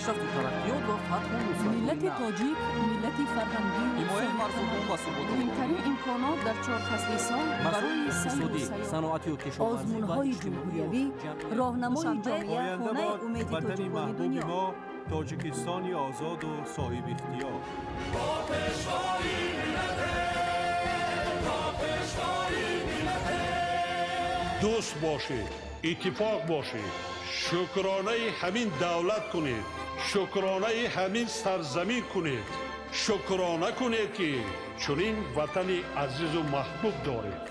پیشرفت و ترقیات و فتح و نصرت ملت تاجیک ملت فرهنگی حمایت مردم و ثبات مهمترین امکانات در 4 فصل سال برای سیر و اقتصادی، سیاحت، صنعتی و کشاورزی و آزمون‌های جمهوریوی، راهنمای جامعه خانه امید وطن تاجیکان محبوب دنیا. ما تاجیکستانی آزاد و صاحب اختیار. دوست باشید، اتفاق باشید، شکرانه همین دولت کنید، شکرانه همین سرزمین کنید، شکرانه کنید که چنین وطن عزیز و محبوب دارید.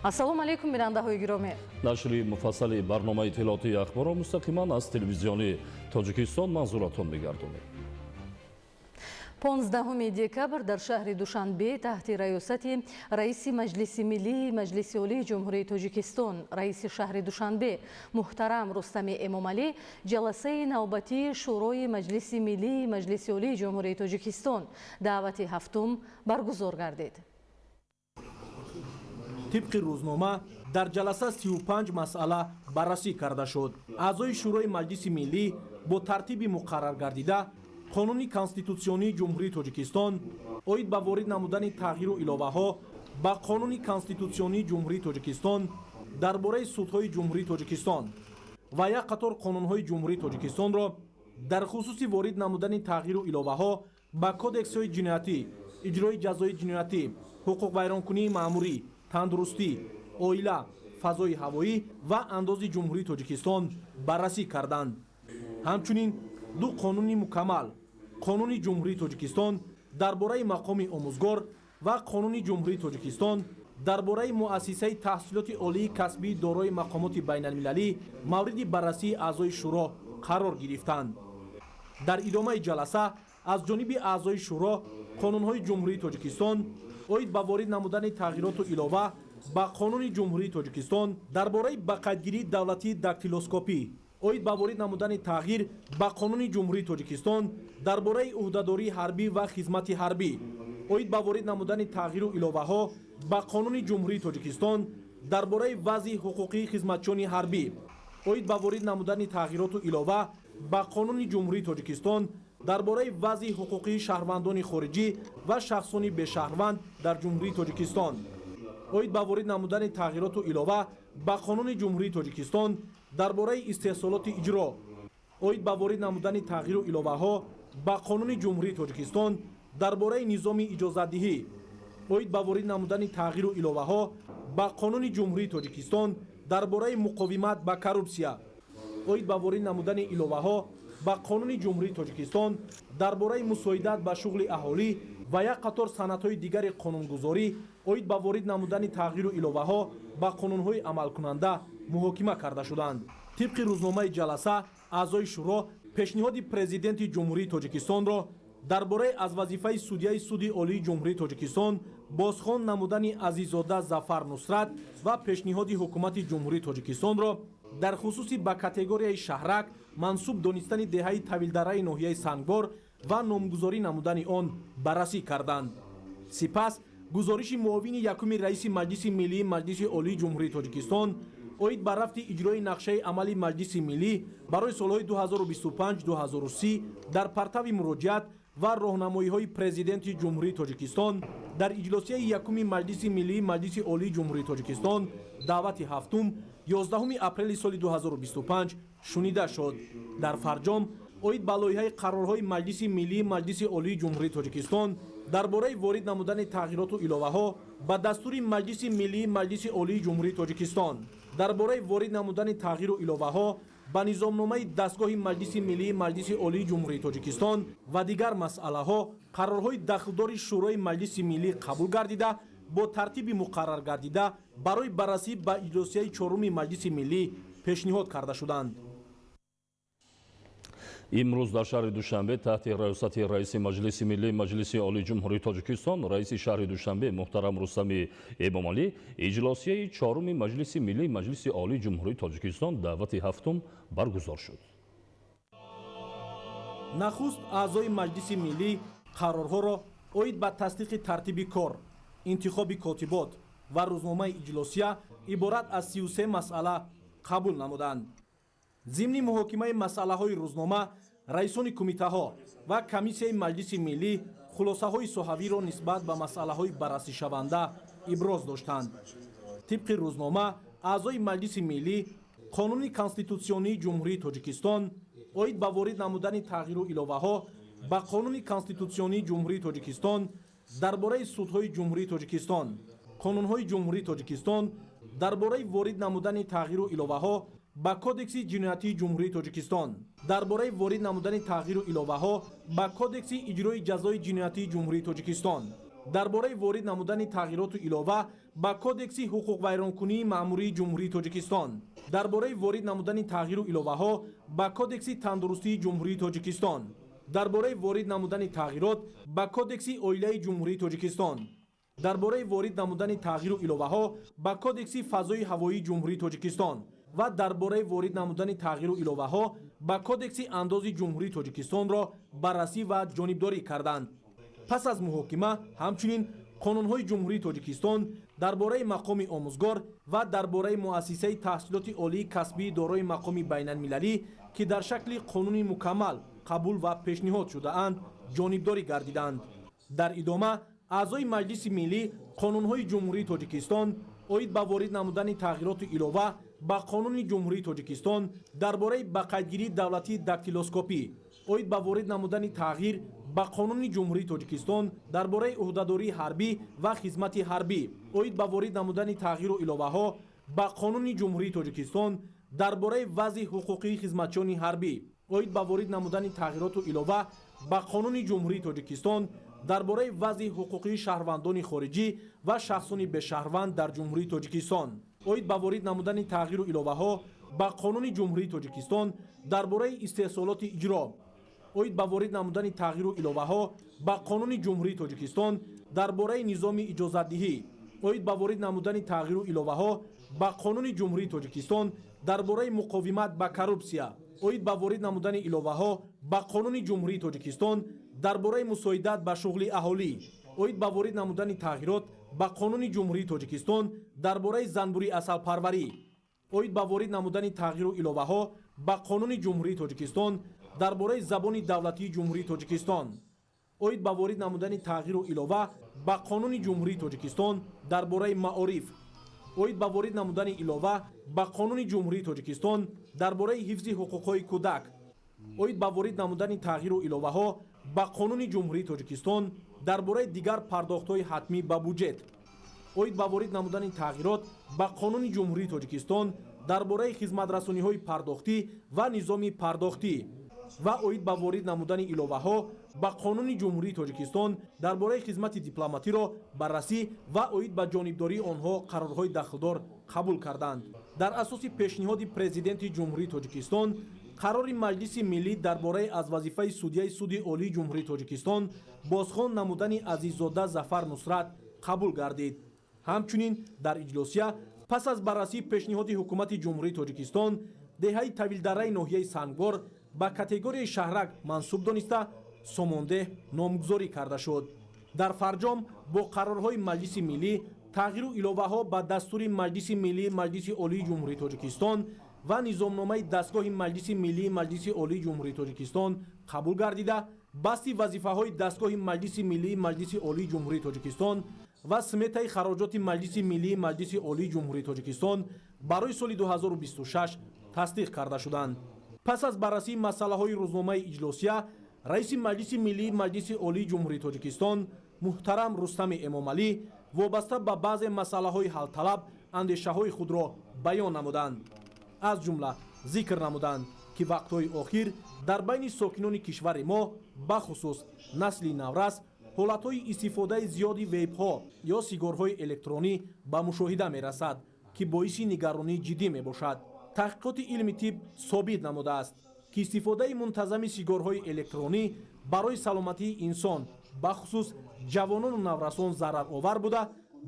ассалому алайкум бинандаҳои гиромӣ. нашри муфассали барномаи иттилоотии ахборро мустақиман аз телевизиони тоҷикистон манзуратон мегардонем. 15 декабр дар шаҳри душанбе таҳти раёсати раиси маҷлиси миллии маҷлиси олии ҷумҳурии тоҷикистон, раиси шаҳри душанбе муҳтарам рустами эмомалӣ ҷаласаи навбатии шӯрои маҷлиси миллии маҷлиси олии ҷумҳурии тоҷикистон даъвати ҳафтум баргузор гардид. طبق روزنامه در جلسه 35 مسئله بررسی کرده شد. اعضای شورای مجلس ملی با ترتیب مقرر گردیده قانون کانستیتوسیونی جمهوری تاجیکستان اوید به وارد نمودن تغییر و علاوه ها به قانون کانستیتوسیونی جمهوری تاجیکستان درباره سودهای جمهوری تاجیکستان و یک قطار قانونهای جمهوری تاجیکستان را در خصوص وارد نمودن تغییر و علاوه ها به کودکس های جنایتی، اجرای جزای جنایتی، حقوق ویرانکنی مأموری، تندرستی، اویله، فضای هوایی و اندازی جمهوری تاجیکستان بررسی کردند. همچنین دو قانون مکمل، قانون جمهوری تاجیکستان درباره مقام آموزگار و قانون جمهوری تاجیکستان درباره مؤسسه تحصیلات عالی کسبی دارای مقامات بین المللی مورد بررسی اعضای شورا قرار گرفتند. در ادامه جلسه از جانب اعضای شورا قانونهای جمهوری تاجیکستان اوید به وارد نمودن تغییرات و علاوه به قانون جمهوری تاجیکستان درباره به قیدگیری دولتی داکتیلوسکوپی، اوید به وارد نمودن تغییر به قانون جمهوری تاجیکستان درباره عهدهداری حربی و خدمت حربی، اوید به وارد نمودن تغییر و علاوه ها به قانون جمهوری تاجیکستان درباره وضع حقوقی خدمتچیان حربی، اوید به وارد نمودن تغییرات و علاوه به قانون جمهوری تاجیکستان درباره وضع حقوقی شهروندان خارجی و شخصانی به شهروند در جمهوری تاجیکستان، اوید به وارد نمودن تغییرات و علاوه به قانون جمهوری تاجیکستان درباره استحصالات اجرا، اوید به وارد نمودن تغییر و علاوه ها به قانون جمهوری تاجیکستان درباره نظام اجازه‌دهی، اوید به وارد نمودن تغییر و علاوه ها به قانون جمهوری تاجیکستان درباره مقاومت به کورپسیا، اوید به وارد نمودن علاوه ها به قانون جمهوری تاجیکستان درباره مساعدت به شغل اهالی و یک قطار سندهای دیگر قانونگذاری، اوید به وارد نمودن تغییر و علاوه ها به قانونهای عمل کننده محاکمه کرده شدند. طبق روزنامه جلسه اعضای شورا پیشنهاد پرزیدنت جمهوری تاجیکستان را درباره از وظیفه سودیه سود عالی جمهوری تاجیکستان بازخوان نمودن عزیزاده ظفر نصرت و پیشنهاد حکومت جمهوری تاجیکستان را در خصوص به کاتگوریای شهرک منصوب دانستن دهه طویل‌دره ناحیه سنگبار و نامگذاری نمودن آن بررسی کردند. سپس گزارش معاون یکم رئیس مجلس ملی مجلس عالی جمهوری تاجیکستان اوید بر رفت اجرای نقشه عملی مجلس ملی برای سالهای 2025-2030 در پرتو مراجعت و راهنمایی‌های پرزیدنت جمهوری تاجیکستان در اجلاسی یکم مجلس ملی مجلس عالی جمهوری تاجیکستان دعوت هفتم 11 اپریل سال 2025 شنیده شد. در فرجام اوید به لایحه قرارهای مجلس ملی مجلس عالی جمهوری تاجیکستان درباره وارد نمودن تغییرات و علاوه ها به دستور مجلس ملی مجلس عالی جمهوری تاجیکستان درباره وارد نمودن تغییر و علاوه ها به نظامنامه دستگاه مجلس ملی مجلس عالی جمهوری تاجیکستان و دیگر مسئله ها قرارهای داخلدار شورای مجلس ملی قبول گردیده با ترتیب مقرر گردیده برای بررسی به اجلاسی چهارم مجلس ملی پیشنهاد کرده شدند. имрӯз дар шаҳри душанбе таҳти раёсати раиси маҷлиси миллии маҷлиси олии ҷумҳурии тоҷикистон раиси шаҳри душанбе муҳтарам рустами эмомалӣ иҷлосияи чоруми маҷлиси миллии маҷлиси олии ҷумҳурии тоҷикистон давлати ҳафтум баргузор шуд. нахуст аъзои маҷлиси миллӣ қарорҳоро оид ба тасдиқи тартиби кор, интихоби котибот ва рӯзномаи иҷлосия иборат аз 33 масъала қабул намуданд. зимни муҳокимаи масъалаҳои рӯзнома раисони кумитаҳо ва комиссияи маҷлиси миллӣ хулосаҳои соҳавиро нисбат ба масъалаҳои баррасишаванда иброз доштанд. тибқи рӯзнома аъзои маҷлиси миллӣ қонуни конститутсионии ҷумҳурии тоҷикистон оид ба ворид намудани тағйиру иловаҳо ба қонуни конститутсионии ҷумҳурии тоҷикистон дар бораи судҳои ҷумҳурии тоҷикистон, қонунҳои ҷумҳурии тоҷикистон дар бораи ворид намудани тағйиру иловаҳо ба кодекси ҷиноятии ҷумҳурии тоҷикистон, дар бораи ворид намудани тағйиру иловаҳо ба кодекси иҷрои ҷазои ҷиноятии ҷумҳурии тоҷикистон, дар бораи ворид намудани тағйироту илова ба кодекси ҳуқуқвайронкунии маъмурии ҷумҳурии тоҷикистон, дар бораи ворид намудани тағйиру иловаҳо ба кодекси тандурустии ҷумҳурии тоҷикистон, дар бораи ворид намудани тағйирот ба кодекси оилаи ҷумҳурии тоҷикистон, дар бораи ворид намудани тағйиру иловаҳо ба кодекси фазои ҳавоии ҷумҳурии тоҷикистон ва дар бораи ворид намудани тағйиру иловаҳо ба кодекси андози ҷумҳурии тоҷикистонро баррасӣ ва ҷонибдорӣ карданд. пас аз муҳокима ҳамчунин қонунҳои ҷумҳурии тоҷикистон дар бораи мақоми омӯзгор ва дар бораи муассисаи таҳсилоти олии касбии дорои мақоми байналмилалӣ ки дар шакли қонуни мукаммал қабул ва пешниҳод шудаанд ҷонибдорӣ гардиданд. дар идома аъзои маҷлиси миллӣ қонунҳои ҷумҳурии тоҷикистон оид ба ворид намудани тағйироту илова ба қонуни ҷумҳурии тоҷикистон дар бораи ба қайдгирии давлатии дактилоскопӣ, оид ба ворид намудани тағйир ба қонуни ҷумҳурии тоҷикистон дар бораи уҳдадории ҳарбӣ ва хизмати ҳарбӣ, оид ба ворид намудани тағйиру иловаҳо ба қонуни ҷумҳурии тоҷикистон дар бораи вазъи ҳуқуқии хизматчони ҳарбӣ, оид ба ворид намудани тағйироту илова ба қонуни ҷумҳурии тоҷикистон дар бораи вазъи ҳуқуқии шаҳрвандони хориҷӣ ва шахсони бешаҳрванд дар ҷумҳурии тоҷикистон, оид ба ворид намудани тағйиру иловаҳо ба қонуни ҷумҳурии тоҷикистон дар бораи истеҳсолоти иҷро, оид ба ворид намудани тағйиру иловаҳо ба қонуни ҷумҳурии тоҷикистон дар бораи низоми иҷозатдиҳӣ, оид ба ворид намудани тағйиру иловаҳо ба қонуни ҷумҳурии тоҷикистон дар бораи муқовимат ба коррупсия, оид ба ворид намудани иловаҳо ба қонуни ҷумҳурии тоҷикистон дар бораи мусоидат ба шуғли аҳолӣ, оид ба ворид намудани тағйирот ба қонуни ҷумҳурии тоҷикистон дар бораи занбури асалпарварӣ, оид ба ворид намудани тағйиру иловаҳо ба қонуни ҷумҳурии тоҷикистон дар бораи забони давлатии ҷумҳурии тоҷикистон, оид ба ворид намудани тағйиру илова ба қонуни ҷумҳурии тоҷикистон дар бораи маориф, оид ба ворид намудани илова ба қонуни ҷумҳурии тоҷикистон дар бораи ҳифзи ҳуқуқҳои кӯдак, оид ба ворид намудани тағйиру иловаҳо ба қонуни ҷумҳурии тоҷикистон дар бораи дигар пардохтҳои ҳатмӣ ба буҷет, оид ба ворид намудани тағйирот ба қонуни ҷумҳурии тоҷикистон дар бораи хизматрасониҳои пардохтӣ ва низоми пардохтӣ ва оид ба ворид намудани иловаҳо ба қонуни ҷумҳурии тоҷикистон дар бораи хизмати дипломатиро баррасӣ ва оид ба ҷонибдории онҳо қарорҳои дахлдор қабул карданд. дар асоси пешниҳоди президенти ҷумҳурии тоҷикистон қарори маҷлиси миллӣ дар бораи аз вазифаи судяи суди олии ҷумҳурии тоҷикистон бозхон намудани азиззода Зафар Нусрат қабул гардид. ҳамчунин дар иҷлосия пас аз баррасии пешниҳоди ҳукумати ҷумҳурии тоҷикистон деҳаи тавилдараи ноҳияи Сангбор ба категорияи шаҳрак мансуб дониста сомондеҳ номгузорӣ карда шуд. дар фарҷом бо қарорҳои маҷлиси миллӣ тағйиру иловаҳо ба дастури маҷлиси миллии маҷлиси олии ҷумҳурии тоҷикистон ва низомномаи дастгоҳи маҷлиси миллии маҷлиси олии ҷумҳурии тоҷикистон қабул гардида басти вазифаҳои дастгоҳи маҷлиси миллии маҷлиси олии ҷумҳурии тоҷикистон ва сметаи хароҷоти маҷлиси миллии маҷлиси олии ҷумҳурии тоҷикистон барои соли 2026 тасдиқ карда шуданд. пас аз баррасии масъалаҳои рӯзномаи иҷлосия раиси маҷлиси миллии маҷлиси олии ҷумҳурии тоҷикистон муҳтарам Рустами Эмомалӣ вобаста ба баъзе масъалаҳои ҳалталаб андешаҳои худро баён намуданд. аз ҷумла зикр намуданд ки вақтҳои охир дар байни сокинони кишвари мо бахусус насли наврас ҳолатҳои истифодаи зиёди вейбҳо ё сигорҳои электронӣ ба мушоҳида мерасад ки боиси нигаронии ҷиддӣ мебошад. таҳқиқоти илми тиб собит намудааст ки истифодаи мунтазами сигарҳои электронӣ барои саломатии инсон бахусус ҷавонону наврасон зараровар буда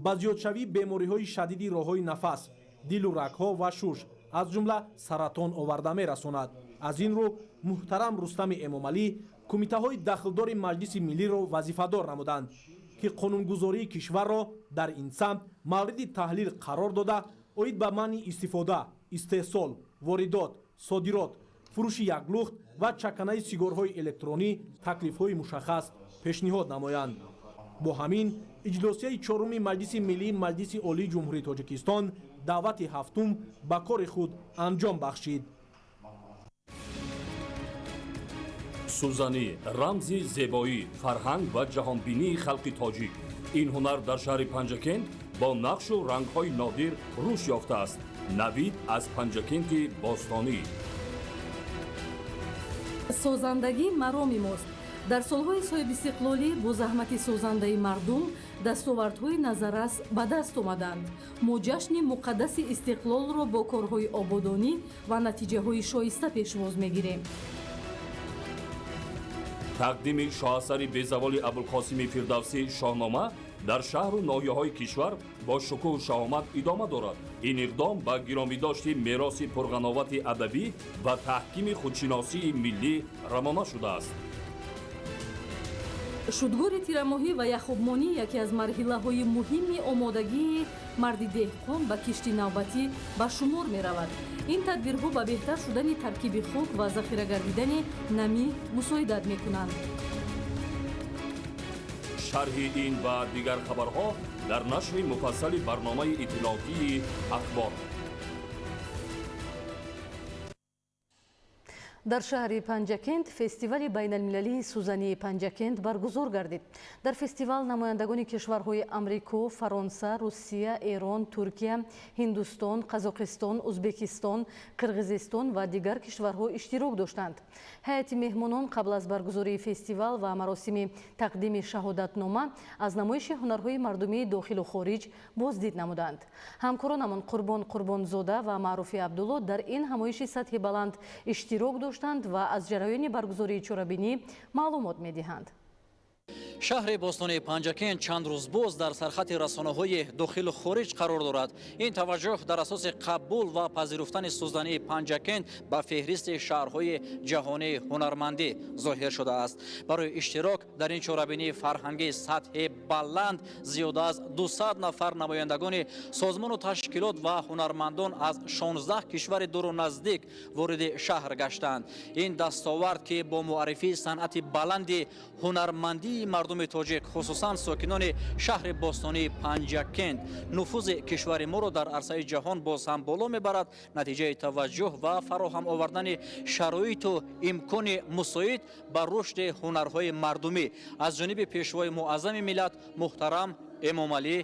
ба зиёдшавии бемориҳои шадиди роҳҳои нафас, дилу рагҳо ва шуш аз ҷумла саратон оварда мерасонад. аз ин рӯ муҳтарам Рустами Эмомалӣ кумитаҳои дахлдори Маҷлиси Миллиро вазифадор намуданд, ки қонунгузории кишварро дар ин самт мавриди таҳлил қарор дода, оид ба манъи истифода, истеҳсол, воридот, содирот, фурӯши яклухт ва чаканаи сигарҳои электронӣ таклифҳои мушаххас пешниҳод намоянд. бо ҳамин иҷлосияи чоруми Маҷлиси Миллии Маҷлиси Олии Ҷумҳурии Тоҷикистон даъвати ҳафтум ба кори худ анҷом бахшид. сӯзанӣ рамзи зебоӣ, фарҳанг ва ҷаҳонбинии халқи тоҷик. ин ҳунар дар шаҳри Панҷакент бо нақшу рангҳои нодир рушд ёфтааст. навид аз панҷакенти бостонӣ. созандагӣ мароми мост. дар солҳои соҳибистиқлолӣ бо заҳмати созандаи мардум дастовардҳои назаррас ба даст омаданд. мо ҷашни муқаддаси истиқлолро бо корҳои ободонӣ ва натиҷаҳои шоиста пешвоз мегирем. тақдими шоҳасари безаволи Абулқосими Фирдавсӣ шоҳнома дар шаҳру ноҳияҳои кишвар бо шукӯҳу шаҳомат идома дорад. ин иқдом ба гиромидошти мероси пурғановати адабӣ ва таҳкими худшиносии миллӣ равона шудааст. шудгори тирамоҳӣ ва яхобмонӣ яке аз марҳилаҳои муҳими омодагии марди деҳқон ба кишти навбатӣ ба шумор меравад. ин тадбирҳо ба беҳтар шудани таркиби хук ва захирагардидани намӣ мусоидат мекунанд. шарҳи ин ва дигар хабарҳо дар нашри муфассали барномаи иттилоотии ахбор. дар шаҳри Панҷакент фестивали байналмилалии сӯзании Панҷакент баргузор гардид. дар фестивал намояндагони кишварҳои Амрико, Фаронса, Русия, Эрон, Туркия, Ҳиндустон, Қазоқистон, Узбекистон, Қирғизистон ва дигар кишварҳо иштирок доштанд. ҳайати меҳмонон қабл аз баргузории фестивал ва маросими тақдими шаҳодатнома аз намоиши ҳунарҳои мардумии дохилу хориҷ боздид намуданд. ҳамкоронамон Қурбон Қурбонзода ва Маъруфи Абдулло дар ин ҳамоиши сатҳи баланд иштирок доштанд ва аз ҷараёни баргузории чорабинӣ маълумот медиҳанд. шаҳри бостонии Панҷакент чанд рӯз боз дар сархати расонаҳои дохилу хориҷ қарор дорад. ин таваҷҷӯҳ дар асоси қабул ва пазируфтани сӯзании Панҷакент ба феҳристи шаҳрҳои ҷаҳонии ҳунармандӣ зоҳир шудааст. барои иштирок дар ин чорабинии фарҳангии сатҳи баланд зиёда аз 200 нафар намояндагони созмону ташкилот ва ҳунармандон аз 16 кишвари дуру наздик вориди шаҳр гаштанд. ин дастовард ки бо муаррифии санъати баланди ҳунармандии мардуми тоҷик хусусан сокинони шаҳри бостонии Панҷакент нуфузи кишвари моро дар арсаи ҷаҳон боз ҳам боло мебарад. натиҷаи таваҷҷӯҳ ва фароҳам овардани шароиту имкони мусоид ба рушди ҳунарҳои мардумӣ аз ҷониби пешвои муаззами миллат муҳтарам Эмомалӣ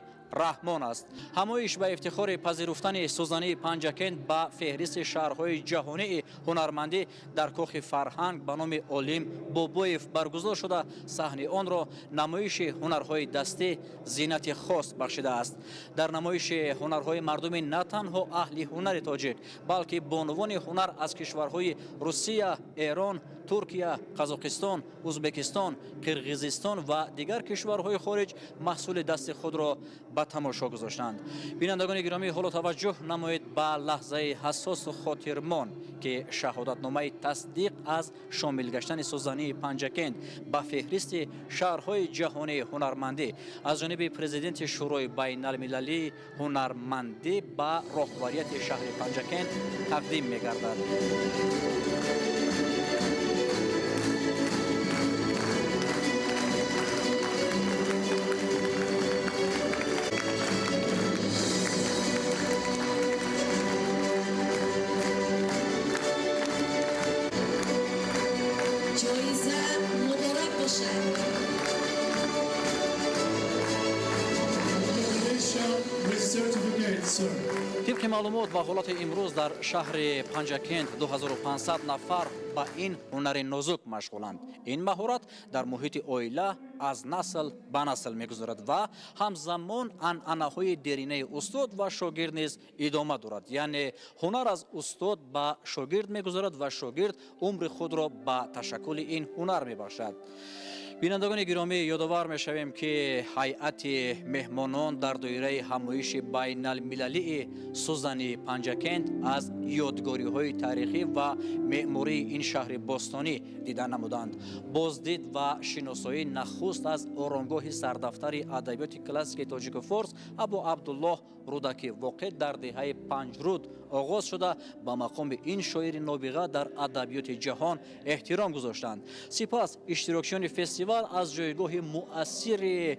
раҳмон аст. ҳамоиш ба ифтихори пазируфтани сӯзании Панҷакент ба феҳристи шаҳрҳои ҷаҳонии ҳунармандӣ дар кӯхи фарҳанг ба номи Олим Бобоев баргузор шуда, саҳни онро намоиши ҳунарҳои дастӣ зинати хос бахшидааст. дар намоиши ҳунарҳои мардуми на танҳо аҳли ҳунари тоҷик, балки бонувони ҳунар аз кишварҳои Русия, Эрон, Туркия, Қазоқистон, Узбекистон, Қирғизистон ва дигар кишварҳои хориҷ маҳсули дасти худро ба тамошо гузоштанд. бинандагони гиромӣ, ҳоло таваҷҷӯҳ намоед ба лаҳзаи ҳассосу хотирмон ки шаҳодатномаи тасдиқ аз шомил гаштани сӯзании Панҷакент ба феҳристи шаҳрҳои ҷаҳонии ҳунармандӣ аз ҷониби президенти шӯрои байналмилалии ҳунармандӣ ба роҳбарияти шаҳри Панҷакент тақдим мегардад. جایزه مبارک باشد. Congratulations with certificate, sir. طبق معلومات و حالات امروز در شهر پنجکند 2500 نفر با این هنر نازک مشغولند. این مهارت در محیط عائله از نسل به نسل میگذرد و همزمان عنعنه‌های دیرینه استاد و شاگرد نیز ادامه دارد. یعنی هنر از استاد به شاگرد میگذرد و شاگرد عمر خود را به تشکل این هنر میبخشد. بینندگان گرامی، یادآور میشویم که هیئت مهمانان در دایره همایش بین المللی سوزن پنجکند از یادگاری های تاریخی و معماری این شهر باستانی دیدن نمودند. بازدید و شناسایی نخست از آرامگاه سردفتر ادبیات کلاسیک تاجیک و فارس ابو عبدالله رودکی واقع در دهه 5 رود آغاز شده به مقام این شاعر نابغه در ادبیات جهان احترام گذاشتند. سپس اشتراکیان فستیوال از جایگاه مؤثر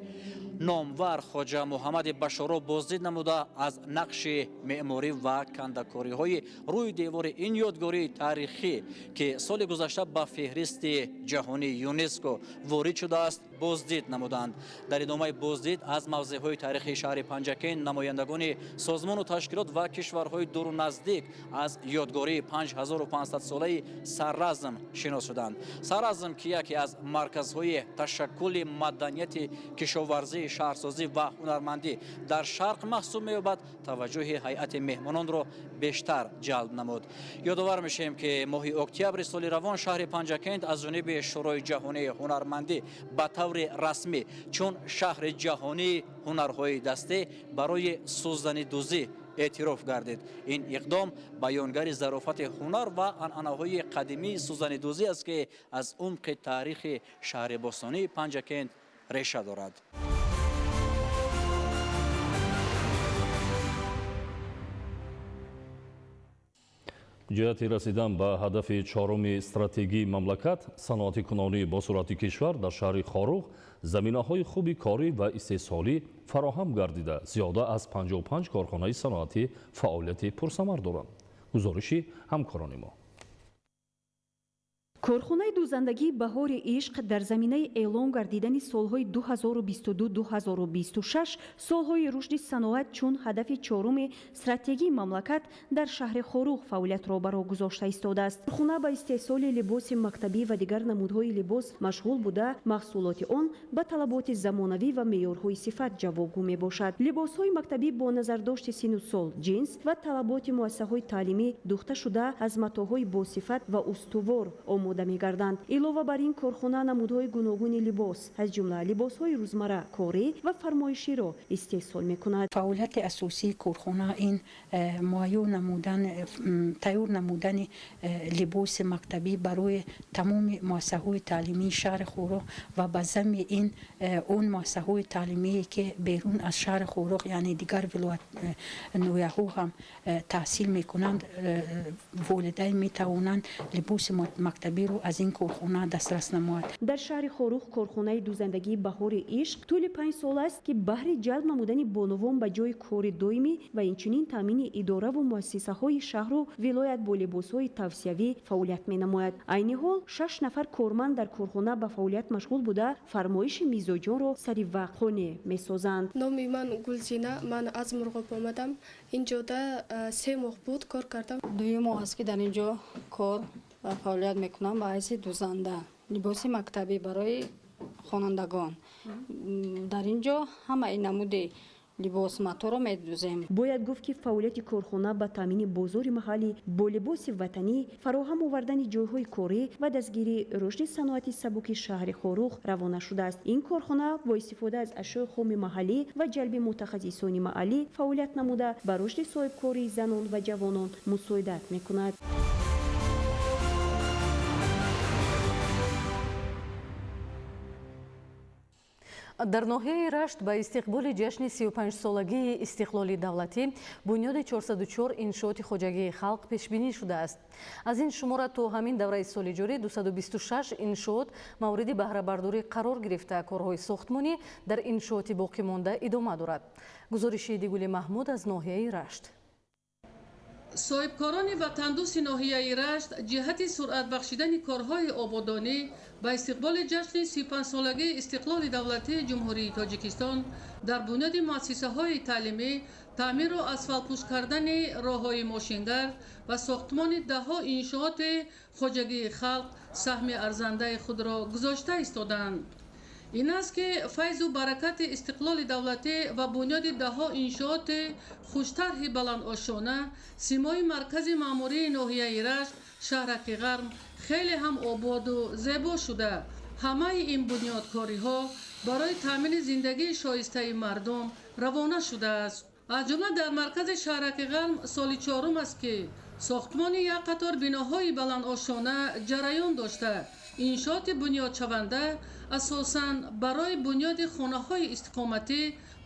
نامور خواجه محمد بشارا بازدید نموده از نقش معماری و کنده‌کاری های روی دیوار این یادگاری تاریخی که سال گذشته به فهرست جهانی یونسکو وارد شده است بازدید نمودند. در ادامه بازدید از موضع‌های تاریخی شهر پنجکند نمایندگان سازمان و تشکیلات و کشورهای دور و نزدیک از یادگاری 5500 ساله سررزم شناس شدند. سررزم که یکی از مرکزهای تشکل مدنیت کشاورزی، شهرسازی و هنرمندی در شرق محسوب می‌یابد، توجه هیئت مهمانان را بیشتر جلب نمود. یادآور میشیم که ماه اکتبر سال روان شهر پنجکند از جانب شورای جهانی هنرمندی به طور رسمی چون شهر جهانی هنرهای دسته برای سوزن دوزی اعتراف گردید. این اقدام بیانگر ظرافت هنر و عنعنه‌های قدیمی سوزن دوزی است که از عمق تاریخ شهر باستانی پنجکند ریشه دارد. ҷиҳати расидан ба ҳадафи чороми стратегии мамлакат саноати кунонӣ бо суръати кишвар дар шаҳри хорух заминаҳои хуби корӣ ва истеҳсолӣ фароҳам гардида зиёда аз 55 корхонаи саноатӣ фаъолияти пурсамар доранд. гузориши ҳамкорони мо. корхонаи дӯзандагии баҳори ишқ дар заминаи эълон гардидани солҳои 2022-2026 солҳои рушди саноат чун ҳадафи чоруми стратегии мамлакат дар шаҳри хорух фаъолиятро баро гузошта истодааст. корхона ба истеҳсоли либоси мактабӣ ва дигар намудҳои либос машғул буда маҳсулоти он ба талаботи замонавӣ ва меъёрҳои сифат ҷавобгӯ мебошад. либосҳои мактабӣ бо назардошти сину сол, ҷинс ва талаботи муассисаҳои таълимӣ духта шуда аз матоъҳои босифат ва устувор мегарданд. илова бар ин корхона намудҳои гуногуни либос аз ҷумла либосҳои рӯзмарра, корӣ ва фармоиширо истеҳсол мекунад. фаъолияти асосии корхона ин тайёр намудани либоси мактабӣ барои тамоми муассисаҳои таълимии шаҳри хорух ва ба замми ин он муассисаҳои таълимие ки берун аз шаҳри хорух яъне дигар ноҳияҳо ҳам таҳсил мекунанд, волидайн метавонанд либоси мактабиро аз ин корхона дастрас намояд. дар шаҳри хорух корхонаи дӯзандагии баҳори ишқ тӯли 5 сол аст ки баҳри ҷалб намудани бонувон ба ҷои кори доимӣ ва инчунин таъмини иdoраву муассисаҳои шаҳру вилоят бо либосҳои тавсиявӣ фаъолият менамояд. айни ҳол 6 нафар корманд дар корхона ба фаъолият машғул буда фармоиши мизоҷонро сари вақт қонеъ месозанд. номи ман гулзина, ман аз мурғоб омадам. инҷода 3 моҳ буд кор кардам. 2 моҳ аст ки дар инҷо кор و فعالیت میکنم با حیث دوزنده لباس مکتبی برای خوانندگان. در اینجا همه این نمود لباس ماتو رو میدوزیم. باید گفت که فعالیت کارخانه با تامین بازار محلی با لباس وطنی، فراهم آوردن جایهای کاری و دستگیری رشد صنعت سبک شهر خروخ روانه شده است. این کارخانه با استفاده از اشیاء خام محلی و جلب متخصصان محلی فعالیت نموده به رشد صاحبکاری زنان و جوانان مساعدت میکند. дар ноҳияи рашт ба истиқболи ҷашни 35-солагии истиқлоли давлатӣ бунёди 404 иншооти хоҷагии халқ пешбинӣ шудааст. аз ин шумора то ҳамин давраи соли ҷорӣ 226 иншоот мавриди баҳрабардорӣ қарор гирифта корҳои сохтмонӣ дар иншооти боқимонда идома дорад. гузориши Дигули Маҳмуд аз ноҳияи рашт. соҳибкорони ватандӯси ноҳияи Рашт ҷиҳати суръат бахшидани корҳои ободонӣ ба истиқболи ҷашни 35-солагии истиқлоли давлатии ҷумҳурии Тоҷикистон дар бунёди муассисаҳои таълимӣ, таъмиру асфалтпӯш кардани роҳҳои мошингар ва сохтмони даҳҳо иншооти хоҷагии халқ саҳми арзандаи худро гузошта истоданд. ин аст ки файзу баракати истиқлоли давлатӣ ва бунёди даҳҳо иншооти хуштарҳи баландошона симои маркази маъмурии ноҳияи Рашт, шаҳраки Ғарм хеле ҳам ободу зебо шуда, ҳамаи ин бунёдкориҳо барои таъмини зиндагии шоистаи мардум равона шудааст. аз ҷумла дар маркази шаҳраки Ғарм соли чорум аст ки сохтмони як қатор биноҳои баландошона ҷараён дошта. иншооти бунёдшаванда асосан барои бунёди хонаҳои истиқоматӣ,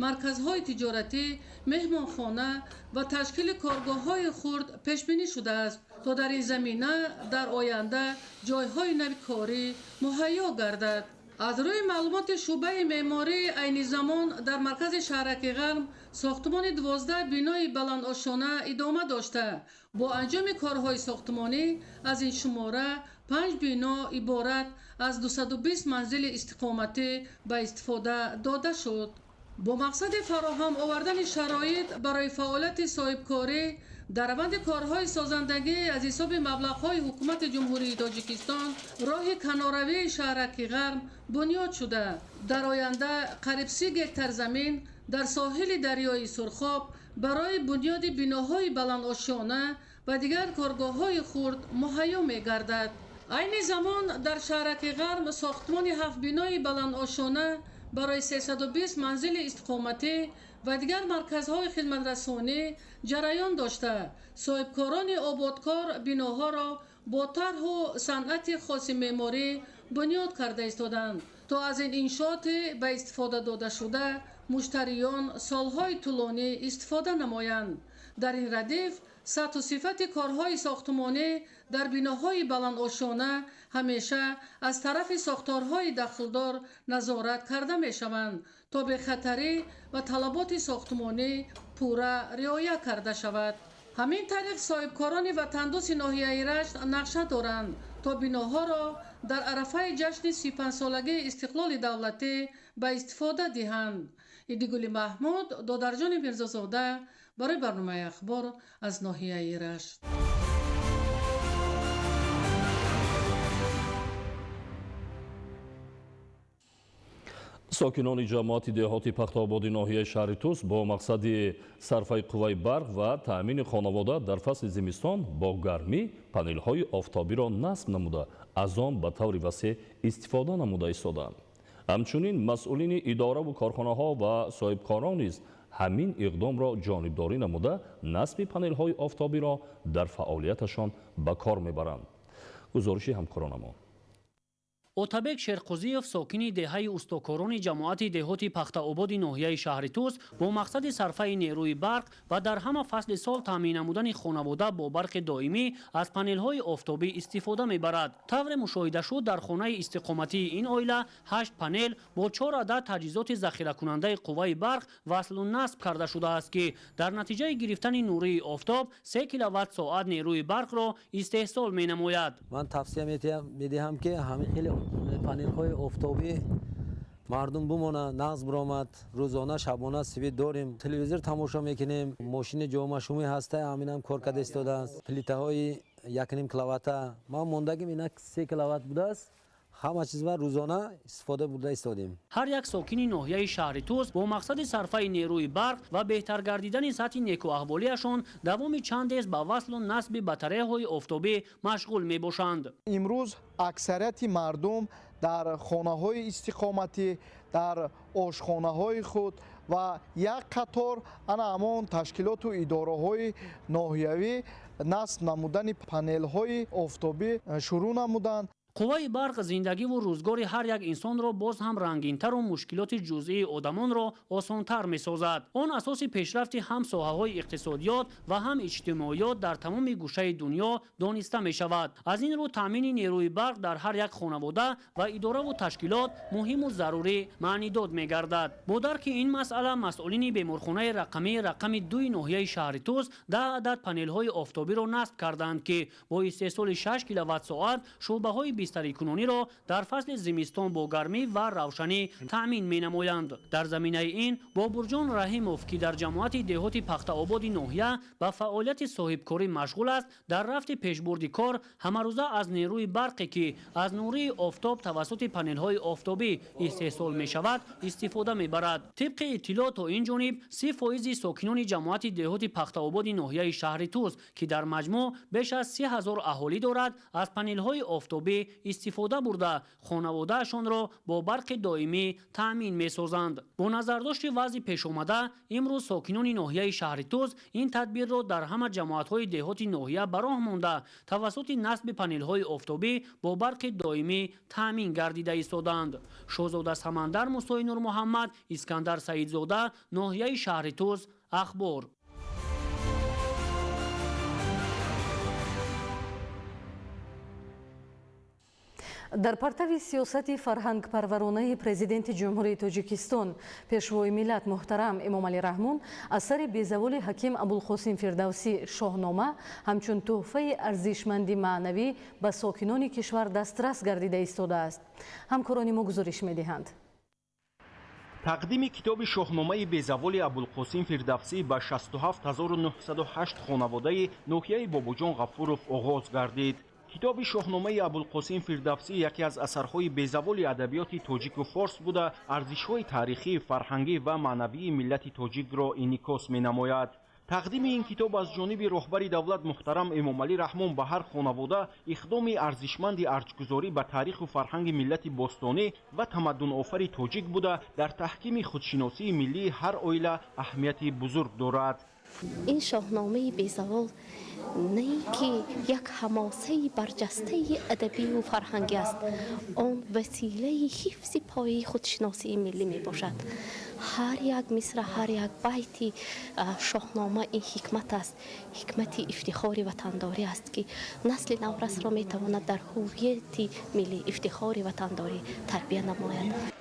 марказҳои тиҷоратӣ, меҳмонхона ва ташкили коргоҳҳои хурд пешбинӣ шудааст, то дар ин замина дар оянда ҷойҳои нави корӣ муҳайё гардад. аз рӯи маълумоти шуъбаи меъмории айни замон дар маркази шаҳраки Ғарм сохтмони 12 бинои баландошона идома дошта. бо анҷоми корҳои сохтмонӣ аз ин шумора 5 бино иборат аз 220 манзили истиқоматӣ ба истифода дода шуд. бо мақсади фароҳам овардани шароит барои фаъолияти соҳибкорӣ дар раванди корҳои созандагӣ аз ҳисоби маблағҳои ҳукумати ҷумҳурии Тоҷикистон роҳи каноравии шаҳраки Ғарм бунёд шуда. дар оянда қариб 30 гектар замин дар соҳили дарёи Сурхоб барои бунёди биноҳои баландошона ва дигар коргоҳҳои хурд муҳайё мегардад. айни замон дар шаҳраки Ғарм сохтмони 7 бинои баландошона барои 320 манзили истиқоматӣ ва дигар марказҳои хизматрасонӣ ҷараён дошта. соҳибкорони ободкор биноҳоро бо тарҳу санъати хоси меъморӣ бунёд карда истоданд, то аз ин иншооти ба истифода додашуда муштариён солҳои тӯлонӣ истифода намоянд. дар ин радиф сатҳу сифати корҳои сохтмонӣ дар биноҳои баландошона ҳамеша аз тарафи сохторҳои дахлдор назорат карда мешаванд, то бехатарӣ ва талаботи сохтмонӣ пурра риоя карда шавад. ҳамин тариқ соҳибкорони ватандӯси ноҳияи Рашт нақша доранд, то биноҳоро дар арафаи ҷашни 35-солагии истиқлоли давлатӣ ба истифода диҳанд. идигули Маҳмуд, Додарҷони Мирзозода барои барномаи ахбор аз ноҳияи Рашт. сокинони ҷамоати деҳоти пахтоободи ноҳияи шаҳри Тус бо мақсади сарфаи қувваи барқ ва таъмини хонавода дар фасли зимистон бо гармӣ панелҳои офтобиро насб намуда, аз он ба таври васеъ истифода намуда истоданд. ҳамчунин масъулини иdoravu корхонаҳо ва соҳибкорон низ ҳамин иқдомро ҷонибдорӣ намуда насби панелҳои офтобиро дар фаъолияташон ба кор мебаранд. гузориши ҳамкоронамон. Отабек Шерқузиев, сокини деҳаи устукорони ҷамоати деҳоти пахтаободи ноҳияи шаҳри Тус, бо мақсади сарфаи нерӯи барқ ва дар ҳама фасли сол таъмин намудани хонавода бо барқи доимӣ аз панелҳои офтобӣ истифода мебарад. тавре мушоҳидашуд дар хонаи истиқоматии ин оила 8 панел бо 4 адад таҷҳизоти захиракунандаи қувваи барқ васлу насб карда шудааст, ки дар натиҷаи гирифтани нурии офтоб 3 киловатт-соат нерӯи барқро истеҳсол менамояд. ман тавсия медиҳам ки ҳамин хеле панелҳои офтобӣ мардум бумона нағз буромад. рӯзона шабона свит дорем, телевизор тамошо мекунем, мошини ҷомашумӣ ҳаста ҳаминам кор карда истодааст. плитаҳои 1,5 киловатта ман мондагим инак 3 киловатт будааст. ҳама чизва рӯзона истифода бурда истодем. ҳар як сокини ноҳияи шаҳри Тус бо мақсади сарфаи нерӯи барқ ва беҳтар гардидани сатҳи некуаҳволиашон давоми чандез ба васлу насби батареяҳои офтобӣ машғул мебошанд. имрӯз аксарияти мардум дар хонаҳои истиқоматӣ, дар ошхонаҳои худ ва як қатор ана ҳамон ташкилоту идораҳои ноҳиявӣ насб намудани панелҳои офтобӣ шурӯъ намуданд. қувваи барқ зиндагӣ ва рӯзгори ҳар як инсонро боз ҳам рангинтару мушкилоти ҷузъии одамонро осонтар месозад. Он асоси пешрафти ҳам соҳаҳои иқтисодиёт ва ҳам иҷтимоиёт дар тамоми гӯшаи дунё дониста мешавад. аз ин рӯ таъмини нерӯи барқ дар ҳар як хонавода ва идораву ташкилот муҳиму зарурӣ маънидод мегардад. бо дарки ин масъала масъулини беморхонаи рақамии рақами 2 ноҳияи шаҳри Туз 10 адад панелҳои офтобиро насб карданд ки бо истеҳсоли 6 киловаттсоат шӯъбаҳои бистарикунониро дар фасли зимистон бо гармӣ ва равшанӣ таъмин менамоянд. дар заминаи ин Бобурҷон Раҳимов ки дар ҷамоати деҳоти пахтаободи ноҳия ба фаъолияти соҳибкорӣ машғул аст, дар рафти пешбурди кор ҳамарӯза аз нерӯи барқе ки аз нурии офтоб тавассути панелҳои офтобӣ истеҳсол мешавад истифода мебарад. тибқи иттилоъ то ин ҷониб 30% сокинони ҷамоати деҳоти пахтаободи ноҳияи шаҳри Туз ки дар маҷмӯъ беш аз 30,000 аҳолӣ дорад, аз панелҳои офтобӣ истифода бурда хонаводаашонро бо барқи доимӣ таъмин месозанд. бо назардошти вазъи пешомада имрӯз сокинони ноҳияи шаҳри Туз ин тадбирро дар ҳама ҷамоатҳои деҳоти ноҳия ба роҳ монда тавассути насби панелҳои офтобӣ бо барқи доимӣ таъмин гардида истоданд. шоҳзода Самандар Мусои Нурмуҳаммад, Искандар Саидзода, ноҳияи шаҳри Туз, Ахбор. дар партави сиёсати фарҳангпарваронаи президенти ҷумҳурии Тоҷикистон пешвои миллат муҳтарам Эмомалӣ Раҳмон аз сари безаволи ҳаким Абулқосим Фирдавсӣ шоҳнома ҳамчун тӯҳфаи арзишманди маънавӣ ба сокинони кишвар дастрас гардида истодааст. ҳамкорони мо гузориш медиҳанд. тақдими китоби шоҳномаи безаволи Абулқосим Фирдавсӣ ба 67908 хонаводаи ноҳияи Бобоҷон Ғафуров оғоз гардид. китоби шоҳномаи Абулқосим Фирдавсӣ яке аз асарҳои безаволи адабиёти тоҷику форс буда арзишҳои таърихӣ, фарҳангӣ ва маънавии миллати тоҷикро инъикос менамояд. тақдими ин китоб аз ҷониби роҳбари давлат муҳтарам Эмомалӣ Раҳмон ба ҳар хонавода иқдоми арзишманди арҷгузорӣ ба таъриху фарҳанги миллати бостонӣ ва тамаддунофари тоҷик буда дар таҳкими худшиносии миллии ҳар оила аҳамияти бузург дорад. این شاهنامه بیزوال نه که یک حماسه برجسته ادبی و فرهنگی است، آن وسیله حفظ پایه خودشناسی ملی می باشد. هر یک مصرع، هر یک بیت شاهنامه این حکمت است، حکمت افتخار وطنداری است که نسل نورس را می تواند در هویت ملی افتخار وطنداری تربیت نماید.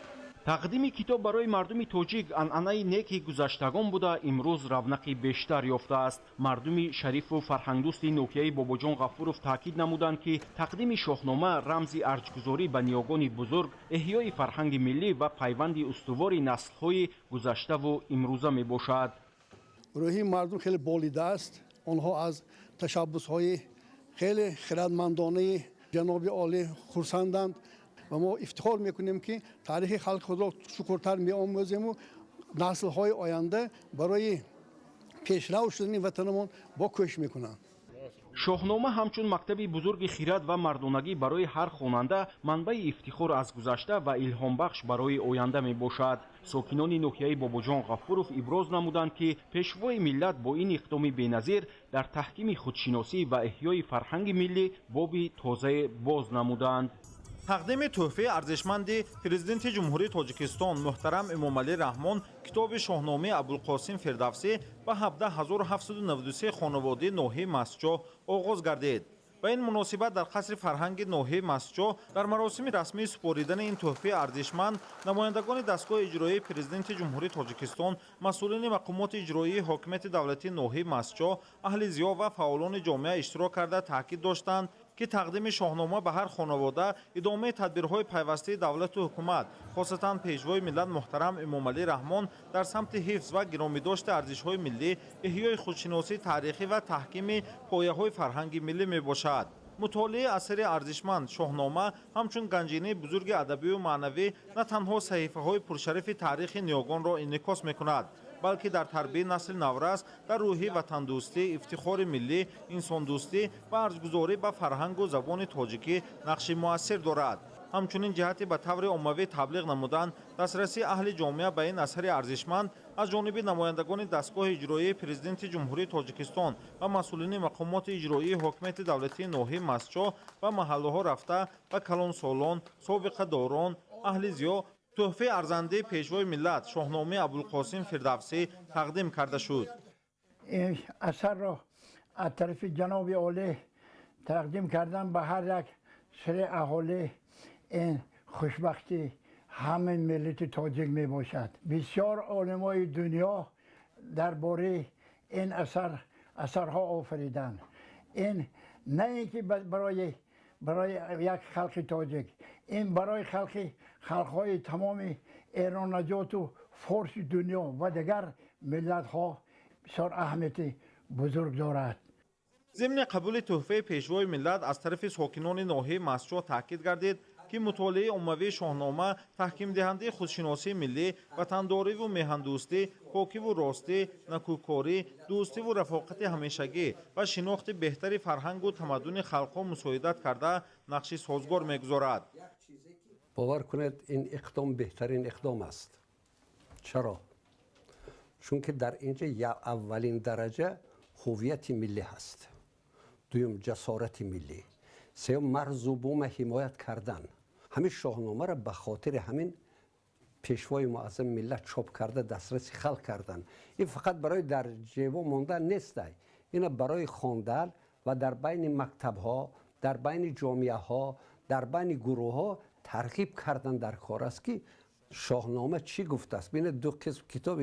тақдими китоб барои мардуми тоҷик анъанаи неки гузаштагон буда имрӯз равнақи бештар ёфтааст. мардуми шарифу фарҳангдӯсти ноҳияи Бобоҷон Ғафуров таъкид намуданд ки тақдими шоҳнома рамзи арҷгузорӣ ба ниёгони бузург, эҳёи фарҳанги миллӣ ва пайванди устувори наслҳои гузаштаву имрӯза мебошад. рӯҳи мардум хеле болида аст. онҳо аз ташаббусҳои хеле хирадмандонаи ҷаноби олӣ хурсанданд و ما افتخار میکنیم که تاریخ خلق خود را شکرتر می‌آموزیم و نسل‌های آینده برای پیشرو شدن وطنمان با کوشش میکنند. شاهنامه همچون مکتبی بزرگ خیرات و مردانگی برای هر خواننده منبع افتخار از گذشته و الهام بخش برای آینده می باشد. ساکنان ناحیه باباجان غفورов ابراز نمودند که پیشوای ملت با این اقدام بی‌نظیر در تحکیم خودشناسی و احیای فرهنگ ملی بابی تازه باز نمودند. تقدیم تحفه ارزشمند پرزیدنت جمهوری تاجیکستان محترم امامعلی رحمان کتاب شاهنامه ابوالقاسم فردوسی و 17793 خانواده ناحیه مسجد آغاز گردید. و این مناسبت در قصر فرهنگ ناحیه مسجد در مراسم رسمی سپاریدن این تحفه ارزشمند نمایندگان دستگاه اجرایی پرزیدنت جمهوری تاجیکستان، مسئولین مقامات اجرایی حاکمیت دولتی ناحیه مسجد، اهل ضیاع و فعالان جامعه اشتراک کرده تاکید داشتند که تقدیم شاهنامه به هر خانواده ادامه تدبیرهای پیوسته دولت و حکومت خاصتا پیشوای ملت محترم امامعلی رحمان در سمت حفظ و گرامی‌داشت ارزش‌های ملی، احیای خودشناسی تاریخی و تحکیم پایه‌های فرهنگی ملی میباشد. مطالعه اثر ارزشمند شاهنامه همچون گنجینه بزرگ ادبی و معنوی نه تنها صحیفه‌های پرشرف تاریخ نیاگان را انعکاس می‌کند، بلکه در تربیت نسل نورس در روحی وطن دوستی، افتخار ملی، انسان دوستی و ارزگذاری به فرهنگ و زبان تاجیکی نقش مؤثر دارد. ҳамчунин ҷиҳати ба таври оммавӣ таблиғ намудан дастрасии аҳли ҷомеа ба ин асари арзишманд аз ҷониби намояндагони дастгоҳи иҷроии президенти ҷумҳурии Тоҷикистон ва масъулини мақомоти иҷроии ҳокимияти давлатии ноҳияи Мастчо ба маҳаллаҳо рафта ба калонсолон, собиқадорон, аҳли зиё тӯҳфаи арзандаи пешвои миллат шоҳномаи Абулқосим Фирдавсӣ тақдим карда шуд. این اثر را از طرف جناب عالی تقدیم کردن به هر یک سر اهالی این خوشبختی همین ملت تاجیک می باشد. بسیار عالمای دنیا درباره این اثرها آفریدن. این نه اینکه برای یک خلق تاجیک، این برای خلقهای تمام ایران نجات و فارس دنیا و دیگر ملت ها بسیار اهمیت بزرگ دارد. ضمن قبول تحفه پیشوای ملت از طرف ساکنان ناحیه مسجد تاکید گردید که مطالعه عمومی شاهنامه تحکیم دهنده خودشناسی ملی، وطنداری و میهندوستی، پاکی و راستی، نکوکاری، دوستی و رفاقت همیشگی و شناخت بهتری فرهنگ و تمدن خلقها مساعدت کرده نقش سازگار میگذارد. باور کنید این اقدام بهترین اقدام است. چرا؟ چون که در اینجا اولین درجه هویت ملی هست، دوم جسارت ملی، سوم مرز و بوم حمایت کردن. همین شاهنامه را به خاطر همین پیشوای معظم ملت چاپ کرده دسترسی خلق کردن. این فقط برای در جیب ماندن نیست، این برای خواندن و در بین مکتب ها، در بین جامعه ها، در بین گروه ها ترغیب کردن در کار است که شاهنامه چی گفته است. بین دو کتاب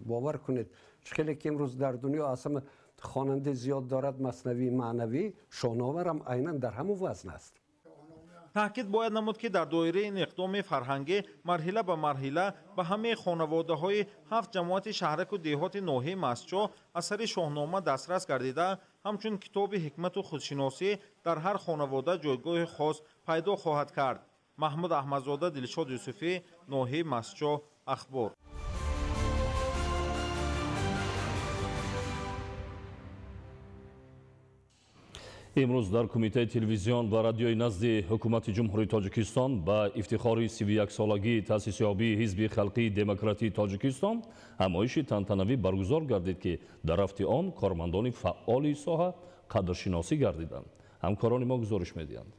باور کنید خیلی که امروز در دنیا اصلا خواننده زیاد دارد مثنوی معنوی، شاهنامه هم عیناً در همون وزن است. تاکید باید نمود که در دایره این اقدام فرهنگی مرحله به مرحله به همه خانواده های 7 جماعت شهرک و دیهات ناحیه مسجد اثر شاهنامه دسترس گردیده، همچون کتاب حکمت و خودشناسی در هر خانواده جایگاه خاص پیدا خواهد کرد. محمود احمدزاده، دلشاد یوسفی، ناحیه مسجد، اخبار. امروز در کمیته تلویزیون و رادیوی نزد حکومت جمهوری تاجیکستان با افتخار 31 سالگی تأسیس یابی حزب خلقی دموکراتی تاجیکستان همایشی تنتنوی برگزار گردید که در رفت آن کارمندان فعال ساحه قدرشناسی گردیدند. همکاران ما گزارش می‌دهند.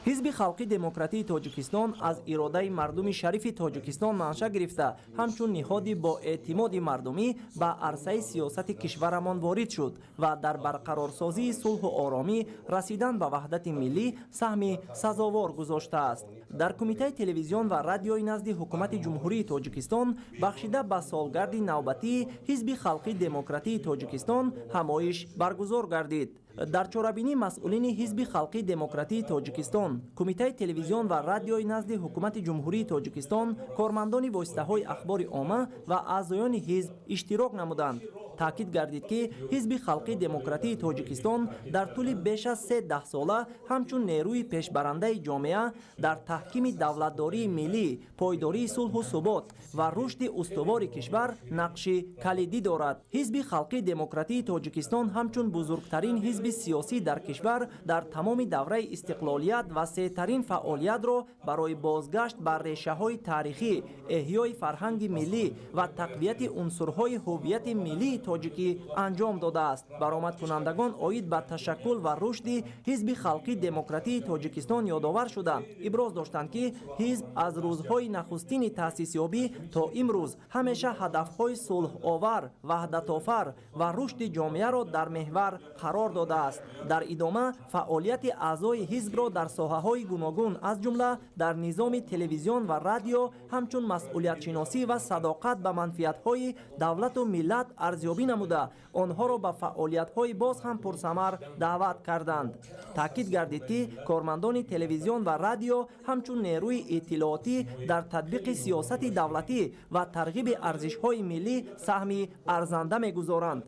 حزب خلقی دموکراتی تاجیکستان از اراده مردم شریف تاجیکستان منشأ گرفته همچون نهادی با اعتماد مردمی به عرصه سیاست کشورمان وارد شد و در برقرارسازی صلح و آرامی رسیدن به وحدت ملی سهمی سزاوار گذاشته است. در کمیته تلویزیون و رادیوی نزد حکومت جمهوری تاجیکستان بخشیده به سالگرد نوبتی حزب خلقی دموکراتی تاجیکستان همایش برگزار گردید. در چاره‌بینی مسئولین حزب خلقی دموکراتی تاجیکستان، کمیته تلویزیون و رادیوی نزد حکومت جمهوری تاجیکستان، کارمندان واسطه‌های اخبار عامه و اعضایان حزب اشتراک نمودند. تاکید گردید که حزب خلقی دموکراتی تاجیکستان در طول بیش از 13 ساله همچون نیروی پیشبرنده جامعه در تحکیم دولتداری ملی، پایداری صلح و ثبات و رشد استوار کشور نقش کلیدی دارد. حزب خلقی دموکراتی تاجیکستان همچون بزرگترین حزب سیاسی در کشور در تمام دوره استقلالیت و سه‌ترین فعالیت را برای بازگشت بر ریشه‌های تاریخی، احیای فرهنگ ملی و تقویت عنصرهای هویت ملی تاجیکی انجام داده است. برآمد کنندگان عاید به تشکل و رشد حزب خلقی دموکراتی تاجیکستان یادآور شده ابراز داشتند که حزب از روزهای نخستین تأسیس یابی تا امروز همیشه هدفهای صلح آور، وحدت آفر و رشد جامعه را در محور قرار داده است. در ادامه فعالیت اعضای حزب را در ساحه‌های گوناگون از جمله در نظام تلویزیون و رادیو همچون مسئولیت شناسی و صداقت به منفعت‌های دولت و ملت ارزیابی نموده آنها را به فعالیت‌های باز هم پرثمر دعوت کردند. تاکید گردید که کارمندان تلویزیون و رادیو همچون نیروی اطلاعاتی در تطبیق سیاست دولتی و ترغیب ارزش‌های ملی سهمی ارزنده می‌گذارند.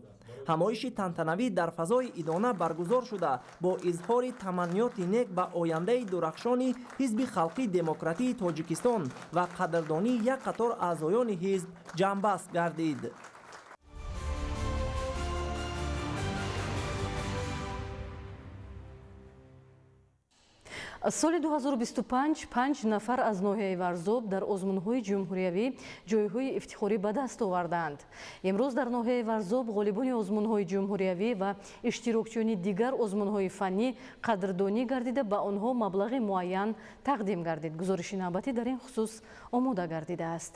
همایش تنتنوی در فضای ادانه برگزار شده با اظهار تمنیات نیک به آینده درخشان حزب خلقی دموکراتی تاجیکستان و قدردانی یک قطار اعضایان حزب جنبست گردید. соли 2025 5 нафар аз ноҳияи Варзоб дар озмунҳои ҷумҳуриявӣ ҷойҳои ифтихорӣ ба даст оварданд. Имрӯз дар ноҳияи Варзоб ғолибони озмунҳои ҷумҳуриявӣ ва иштирокчиёни дигар озмунҳои фаннӣ қадрдонӣ гардида ба онҳо маблағи муайян тақдим гардид. Гузориши навбатӣ дар ин хусус омода гардидааст.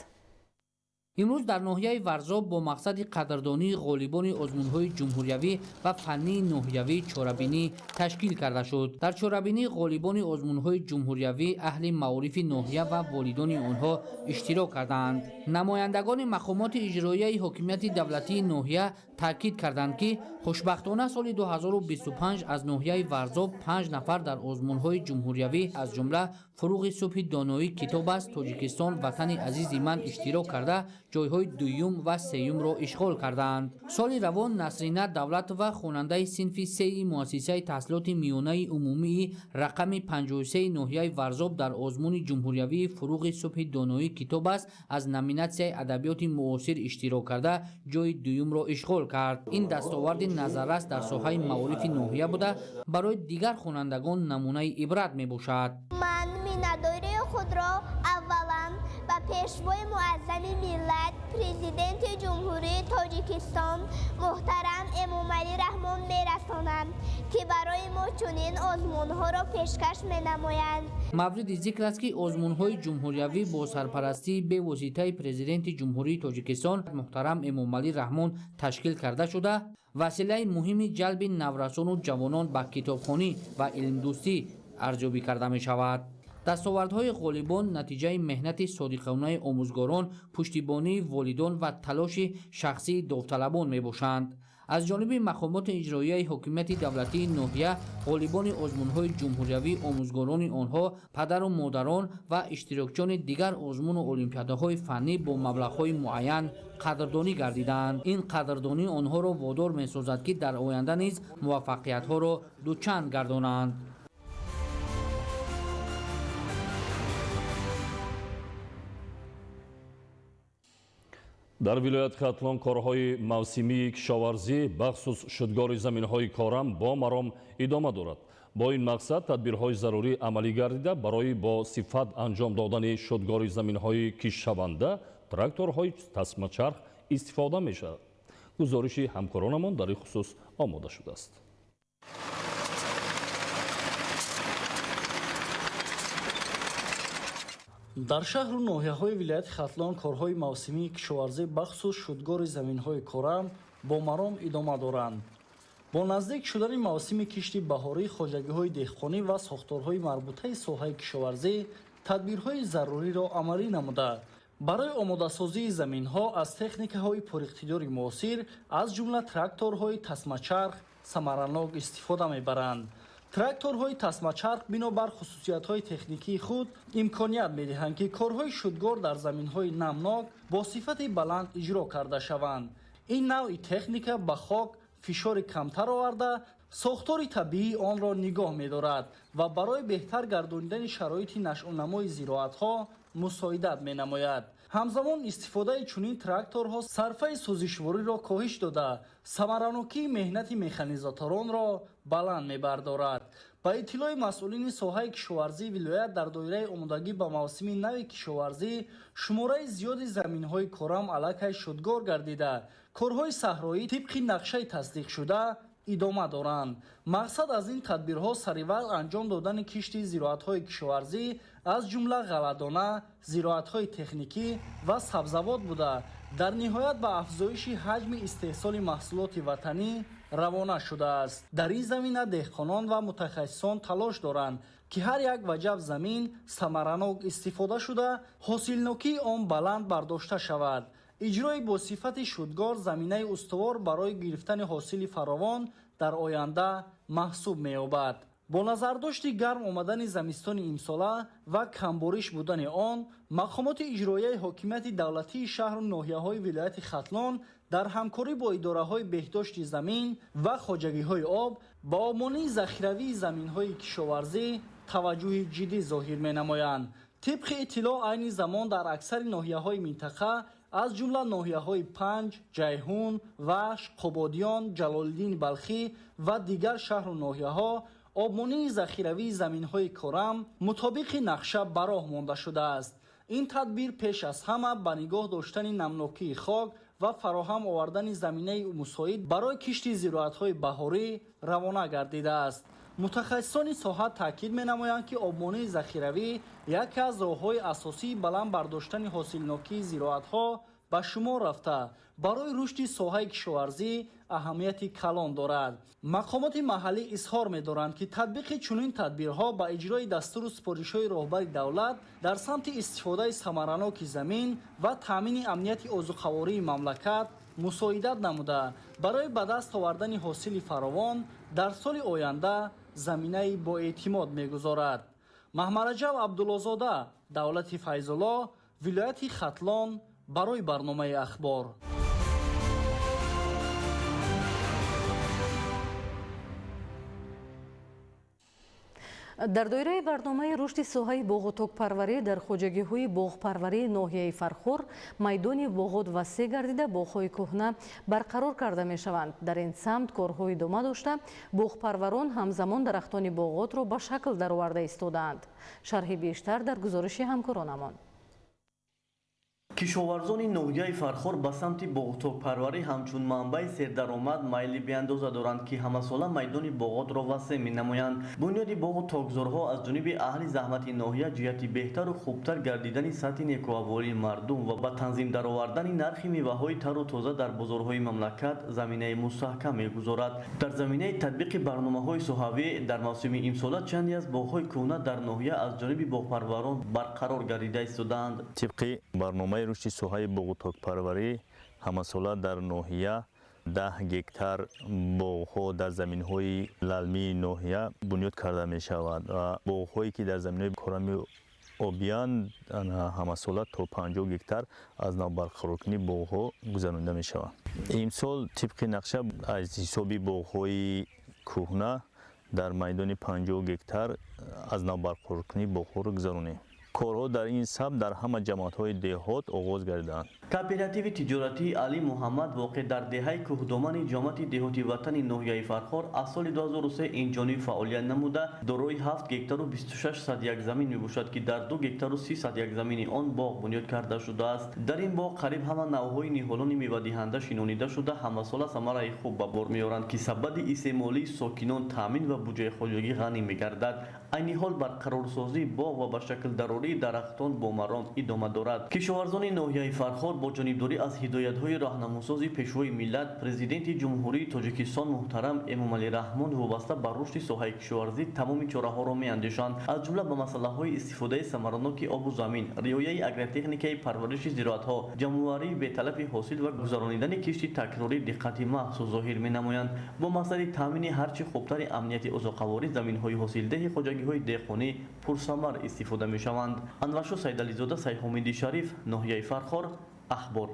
имрӯз дар ноҳияи Варзоб бо мақсади қадрдонии ғолибони озмунҳои ҷумҳуриявӣ ва фаннии ноҳиявӣ чорабинӣ ташкил карда шуд. дар чорабинӣ ғолибони озмунҳои ҷумҳуриявӣ, аҳли маорифи ноҳия ва волидони онҳо иштирок карданд. намояндагони мақомоти иҷроияи ҳокимияти давлатии ноҳия таъкид карданд ки хушбахтона соли 2025 аз ноҳияи Варзоб 5 нафар дар озмунҳои ҷумҳуриявӣ аз ҷумла фуруғи субҳи доноӣ китоб аст Тоҷикистон ватани азизи ман иштирок карда ҷойҳои дуюм ва сеюмро ишғол карданд. соли равон Насрина Давлатова, хонандаи синфи сеи муассисаи таҳсилоти миёнаи умумии рақами 53 ноҳияи Варзоб дар озмуни ҷумҳуриявии фуруғи субҳи доноӣ китоб аст аз номинатсияи адабиёти муосир иштирок карда ҷойи дуюмро ишғол кард. ин дастоварди назаррас дар соҳаи маорифи ноҳия буда барои дигар хонандагон намунаи ибрат мебошад. ман миннатдории худро аввалан ба пешвои муаззами миллат президенти ҷумҳурии Тоҷикистон муҳтарам Эмомалӣ Раҳмон мерасонам ки барои мо чунин озмунҳоро пешкаш менамоянд. мавриди зикр аст ки озмунҳои ҷумҳуриявӣ бо сарпарастии бевоситаи президенти ҷумҳурии Тоҷикистон муҳтарам Эмомалӣ Раҳмон ташкил карда шуда василаи муҳими ҷалби наврасону ҷавонон ба китобхонӣ ва илмдӯстӣ арзёбӣ карда мешавад. дастовардҳои ғолибон натиҷаи меҳнати содиқонаи омӯзгорон, пуштибонии волидон ва талоши шахсии довталабон мебошанд. аз ҷониби мақомоти иҷроияи ҳокимияти давлатии ноҳия ғолибони озмунҳои ҷумҳуриявӣ, омӯзгорони онҳо, падару модарон ва иштирокчиёни дигар озмуну олимпиадаҳои фаннӣ бо маблағҳои муайян қадрдонӣ гардиданд. ин қадрдонӣ онҳоро водор месозад ки дар оянда низ муваффақиятҳоро дучанд гардонанд. дар вилояти Хатлон корҳои мавсимии кишоварзӣ бахсус шудгори заминҳои корам бо маром идома дорад. бо ин мақсад тадбирҳои зарурӣ амалӣ гардида барои бо сифат анҷом додани шудгори заминҳои кишшаванда тракторҳои тасмачарх истифода мешавад. гузориши ҳамкоронамон дар ин хусус омода шудааст. дар шаҳру ноҳияҳои вилояти Хатлон корҳои мавсимии кишоварзӣ бахсус шудгори заминҳои корам бо маром идома доранд. бо наздик шудани мавсими кишти баҳорӣ, хоҷагиҳои деҳқонӣ ва сохторҳои марбутаи соҳаи кишоварзӣ тадбирҳои заруриро амалӣ намуда барои омодасозии заминҳо аз техникаҳои пуриқтидори муосир аз ҷумла тракторҳои тасмачарх самаранок истифода мебаранд. тракторҳои тасмачарх бинобар хусусиятҳои техникии худ имконият медиҳанд ки корҳои шудгор дар заминҳои намнок бо сифати баланд иҷро карда шаванд. ин навъи техника ба хок фишори камтар оварда сохтори табиии онро нигоҳ медорад ва барои беҳтар гардонидани шароити нашъунамои зироатҳо мусоидат менамояд. ҳамзамон истифодаи чунин тракторҳо сарфаи сӯзишвориро коҳиш дода самаранокии меҳнати механизаторонро баланд мебардорад. ба иттилои масъулини соҳаи кишоварзии вилоят дар доираи омодагӣ ба мавсими нави кишоварзӣ шумораи зиёди заминҳои корам аллакай шудгор гардида корҳои саҳроӣ тибқи нақшаи тасдиқшуда идома доранд. мақсад аз ин тадбирҳо саривақт анҷом додани кишти зироатҳои кишоварзӣ аз ҷумла ғалладона, зироатҳои техникӣ ва сабзавот буда дар ниҳоят ба афзоиши ҳаҷми истеҳсоли маҳсулоти ватанӣ равона шудааст. дар ин замина деҳқонон ва мутахассисон талош доранд ки ҳар як ваҷаб замин самаранок истифода шуда ҳосилнокии он баланд бардошта шавад. иҷрои босифати шудгор заминаи устувор барои гирифтани ҳосили фаровон дар оянда маҳсуб меёбад. бо назардошти гарм омадани зимистони имсола ва камбориш будани он, мақомоти иҷроияи ҳокимияти давлатии шаҳру ноҳияҳои вилояти Хатлон дар ҳамкорӣ бо идораҳои беҳдошти замин ва хоҷагиҳои об ба обмонии захиравии заминҳои кишоварзӣ таваҷҷӯҳи ҷиддӣ зоҳир менамоянд. тибқи иттилоъ айни замон дар аксари ноҳияҳои минтақа аз ҷумла ноҳияҳои Панҷ, Ҷайҳун, Вашш, Қободиён, Ҷалолиддини Балхӣ ва дигар шаҳру ноҳияҳо آبمانی ذخیروی زمین‌های کرم مطابق نقشه به راه مانده شده است. این تدبیر پیش از همه به نگاه داشتن نمناکی خاک و فراهم آوردن زمینه مساعد برای کشت زراعت‌های بهاری روانه گردیده است. متخصصان ساحه تاکید می‌نمایند که آبمانی ذخیروی یکی از راه‌های اساسی بلند برداشتن حاصلناکی زراعت‌ها به شمار رفته برای رشد ساحه کشاورزی اهمیتی کلان دارد. مقامات محلی اظهار می‌دارند که تطبیق چنین تدبیرها با اجرای دستور سپارش‌های راهبر دولت در سمت استفاده ثمرناک زمین و تامین امنیت عضوخواری مملکت مساعدت نموده برای به دست آوردن حاصل فراوان در سال آینده زمینه با اعتماد می‌گذارد. محمد رجب عبدالله‌زاده، دولت فیض‌الله، ولایت ختلان، برای برنامه اخبار. در دایره برنامه رشد ساحه باغ و تاک پروری در خوجگی‌های باغ پروری ناحیه فرخور میدان باغات وسیع گردیده باغ‌های کهنه برقرار کرده می‌شوند. در این سمت کارهای ادامه داشته باغ پروران همزمان درختان باغات را به شکل درآورده ایستاده‌اند. شرح بیشتر در گزارش همکارانمان. کشاورزان ناحیه فرخور به سمت باغ پروری همچون منبع سردرآمد میل بیاندازه دارند که همساله میدان باغات را وسیع می‌نمایند. بنیاد باغ و تاکزارها از جانب اهل زحمت ناحیه جهت بهتر و خوبتر گردیدن سطح نیکوآوری مردم و به تنظیم درآوردن نرخ میوه‌های تر و تازه در بازارهای مملکت زمینه مستحکم می‌گذارد. در زمینه تطبیق برنامه‌های ساحوی در موسم امسال چندی از باغ‌های کهنه در ناحیه از جانب باغپروران برقرار گردیده ایستاده‌اند. طبق برنامه رشد ساحه باغ و تاک پروری همساله در ناحیه 10 هکتار باغ‌ها در زمین‌های للمی ناحیه بنیاد کرده می‌شود و باغ‌هایی که در زمین‌های کرم آبیان همساله تا 50 هکتار از نو برقرار کنی باغ‌ها گذرانده می‌شود. امسال طبق نقشه از حساب باغ‌های کهنه در میدان 50 هکتار از نو برقرار کنی باغ‌ها را گذرانیم. کارها در این سبک در همه جماعت‌های دهات آغاز گردیدند. کооپراتیو تجارتی علی محمد واقع در دهه کهدامن جماعت دهاتی وطن ناحیه فرخور از سال 2003 این جانب فعالیت نموده دارای 7 هکتار و 26 صد زمین میباشد که در 2 هکتار و 30 صد زمین آن باغ بنیاد کرده شده است. در این باغ قریب همه نوع‌های نهالان میوه دهنده شنانیده شده همساله ثمره خوب به بار میآورند که سبب استعمالی ساکنان تامین و بودجه خانگی غنی میگردد. این حال برقرارسازی باغ و به شکل ضروری درختان با مرام ادامه دارد. کشاورزان ناحیه فرخور با جانبداری از هدایت‌های راهنماسازی پیشوای ملت پرزیدنت جمهوری تاجیکستان محترم امامعلی رحمان وابسته به رشد ساحه کشاورزی تمام چاره‌ها را می‌اندیشند از جمله به مسئله‌های استفاده ثمرناک آب و زمین، رعایت اگرتکنیک پرورش زراعت‌ها، جمع‌آوری به طلب حاصل و گذرانیدن کشت تکراری دقت محض ظاهر می‌نمایند. با مقصد تامین هرچه خوبتر امنیت عضوخواری زمین‌های حاصلده خوجگی‌های دهقانی پرثمر استفاده می‌شوند. انورشاه سیدعلیزاده، سید حمیدی شریف، ناحیه فرخور، اخبار.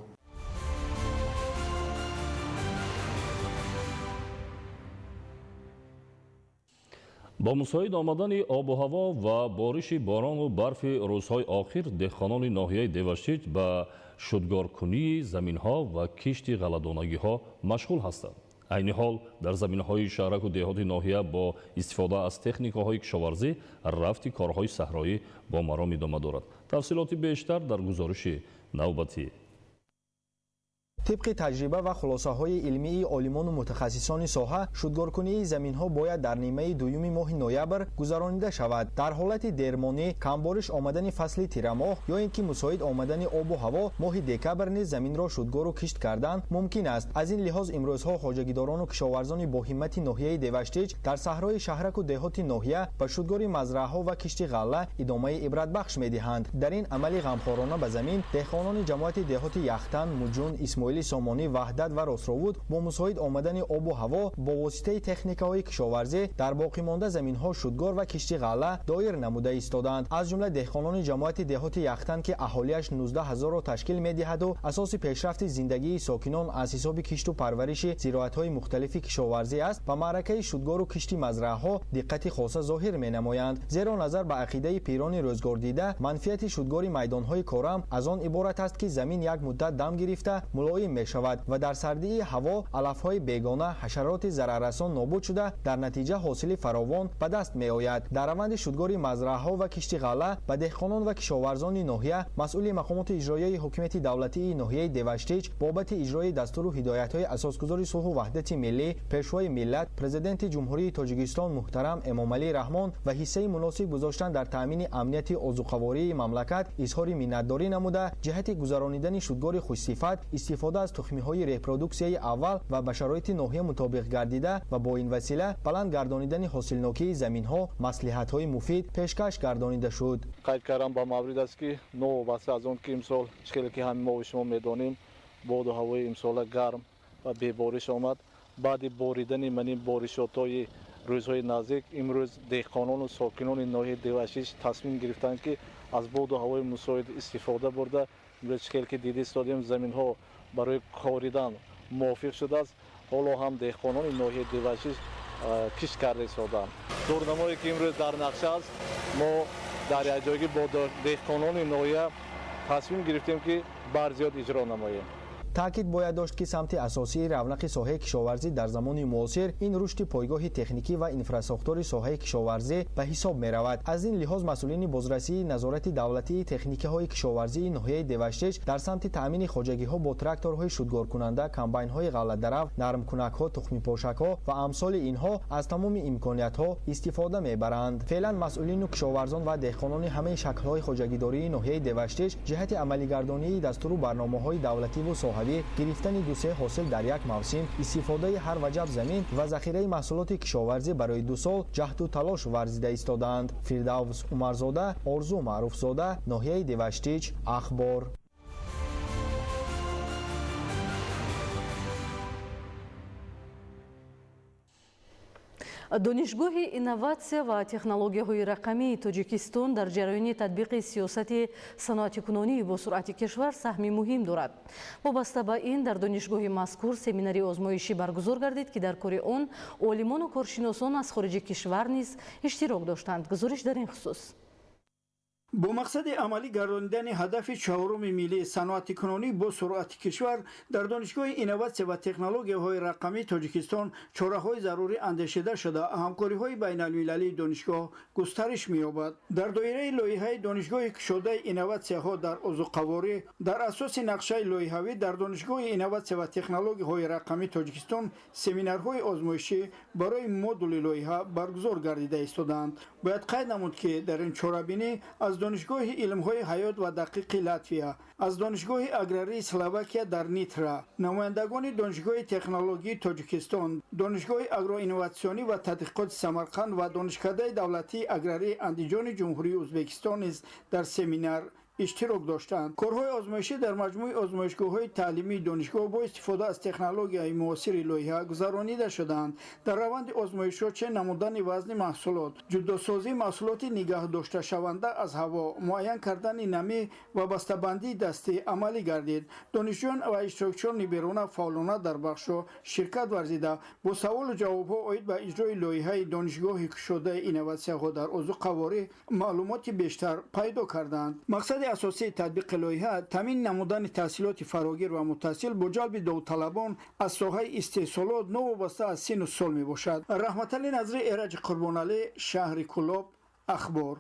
با مساعد آمدن آب و هوا و بارش باران و برف روزهای آخر دهقانان ناحیه دیوشتیج به شدگارکنی زمین‌ها و کشت غله‌دانگی‌ها مشغول هستند. عین حال در زمین‌های شهرک و دهات ناحیه با استفاده از تکنیک‌های کشاورزی رفت کارهای صحرایی با مرام ادامه دارد. تفصیلات بیشتر در گزارش نوبتی. طبق تجربه و خلاصه های علمی عالمان و متخصصان ساحه شدگارکنی زمین ها باید در نیمه دوم ماه نوامبر گذرانیده شود. در حالت درمانی کمبارش آمدن فصل تیرماه یا اینکه مساعد آمدن آب و هوا ماه دکبر نیز زمین را شدگار و کشت کردن ممکن است. از این لحاظ امروزها خواجگیداران و کشاورزان با همت ناحیه دیوشتیج در صحرای شهرک و دهات ناحیه به شدگاری مزرعه ها و کشت غله ادامه عبرت بخش می‌دهند. در این عمل غمخوارانه به زمین دهقانان جماعت دهات یختن، مجون، اسماعیلی سامانی، وحدت و راسراود با مساعد آمدن آب و هوا با واسطه تکنیک‌های کشاورزی در باقی مانده زمین‌ها شدگار و کشت غله دایر نموده ایستادند. از جمله دهقانان جماعت دهات یختن که اهالیش 19000 را تشکیل می‌دهد و اساس پیشرفت زندگی ساکنان از حساب کشت و پرورش زراعت‌های مختلف کشاورزی است و معرکه شدگار و کشت مزرعه‌ها دقت خاصه ظاهر می‌نمایند. زیرا نظر به عقیده پیران روزگار دیده منفیت شدگار میدان‌های کارم از آن عبارت است که زمین یک مدت دم گرفته ملایم تسلیم می شود و در سردی هوا علفهای بیگانه، حشرات ضرررسان نابود شده در نتیجه حاصل فراوان به دست می آید. در روند شودگاری مزرعه ها و کشت غله به دهقانان و کشاورزان ناحیه مسئول مقامات اجرایی حکومت دولتی ناحیه دیوشتیچ بابت اجرای دستور و هدایت های اساسگذار صلح و وحدت ملی، پیشوای ملت پرزیدنت جمهوری تاجیکستان محترم امامعلی رحمان و حصه مناسب گذاشتن در تامین امنیت عضوخواری مملکت اظهار منتداری نموده جهت گذرانیدن شودگار خوشصفت استفاده از تخمی‌های ریپرودوکسیای اول و به شرایط ناحیه مطابق گردیده و با این وسیله بلند گردانیدن حاصلناکی زمین‌ها مصلحت‌های مفید پیشکش گردانیده شد. قید کردم با مورد است که نو واسه از اون که امسال چیزی که همه ما و شما می‌دانیم باد و هوای امسال گرم و بی‌بارش آمد. بعد باریدن منی بارشات‌های روزهای نزدیک امروز دهقانان و ساکنان ناحیه دیوشیچ تصمیم گرفتند که از باد و هوای مساعد استفاده برده امروز چیزی که دیدی استادیم زمین‌ها برای کاریدن موافق شده است. حالا هم دهقانان ناحیه دیوشیچ کشت کرده ایستادند. دورنمایی که امروز در نقشه است ما در یک جایی با دهقانان ناحیه تصمیم گرفتیم که برزیاد اجرا نماییم. تاکید باید داشت که سمت اساسی رونق ساحه کشاورزی در زمان معاصر این رشد پایگاه تکنیکی و اینفراستراکچور ساحه کشاورزی به حساب می رود. از این لحاظ مسئولین بازرسی نظارت دولتی تکنیکی های کشاورزی ناحیه دیوشتیچ در سمت تامین خواجگی ها با تراکتورهای شودگار کننده، کمباین های غله درو، نرم کنک ها، تخم پوشک ها و امثال اینها از تمام امکانات ها استفاده می برند. فعلا مسئولین و کشاورزان و دهقانان همه شکل های خواجگیداری ناحیه دیوشتیچ جهت عملی گردانی دستور و برنامه های دولتی و صاحبی گرفتن دو حاصل در یک موسم، استفاده هر وجب زمین و ذخیره محصولات کشاورزی برای 2 سال جهد و تلاش ورزیده ایستادند. فردوس عمرزاده، آرزو معروفزاده، ناحیه دیوشتیچ، اخبار. донишгоҳи инноватсия ва технологияҳои рақамии тоҷикистон дар ҷараёни татбиқи сиёсати саноатикунонии босуръати кишвар саҳми муҳим дорад. вобаста ба ин дар донишгоҳи мазкур семинари озмоишӣ баргузор гардид ки дар кори он олимону коршиносон аз хориҷи кишвар низ иштирок доштанд. гузориш дар ин хусус. با مقصد عملی گردانیدن هدف چهارم ملی صنعت کنونی با سرعت کشور در دانشگاه اینواسیون و تکنولوژی‌های رقمی تاجیکستان چاره‌های ضروری اندیشیده شده همکاری‌های بین‌المللی دانشگاه گسترش می‌یابد. در دایره لایحه دانشگاه کشاده اینواسیون‌ها در عضوقواری در اساس نقشه لایحه‌ای در دانشگاه اینواسیون و تکنولوژی‌های رقمی تاجیکستان سمینارهای آزمایشی برای مدل لایحه برگزار گردیده ایستادند. باید قید نمود که در این چهاربینی از دانشگاه علم‌های حیات و دقیق لاتویا، از دانشگاه اگراری اسلواکیا در نیترا، نمایندگان دانشگاه تکنولوژی تاجیکستان، دانشگاه اگروینوواسیونی و تحقیقات سمرقند و دانشکده دولتی اگراری اندیجان جمهوری ازبکستان نیز در سمینار اشتراک داشتند. کارهای آزمایشی در مجموع آزمایشگاه‌های تعلیمی دانشگاه با استفاده از تکنولوژی‌های معاصر لایحه گذرانیده شدند. در روند آزمایش‌ها چه نمودن وزن محصولات، جداسازی محصولات نگاه داشته شونده از هوا، معین کردن نمی و بسته‌بندی دستی عملی گردید. دانشجویان و اشتراکچیان بیرون فعالانه در بخش‌ها شرکت ورزیده با سوال و جواب‌ها اید به اجرای لایحه دانشگاه کشاده اینواسیون‌ها در عضو قواری معلومات بیشتر پیدا کردند. مقصد اساسی تطبیق لایحه تامین نمودن تحصیلات فراگیر و متصل با جلب داوطلبان از ساحه استحصالات نوابسته از سن و سال می باشد. رحمت علی نظری، ایرج قربانعلی، شهر کلاب، اخبار.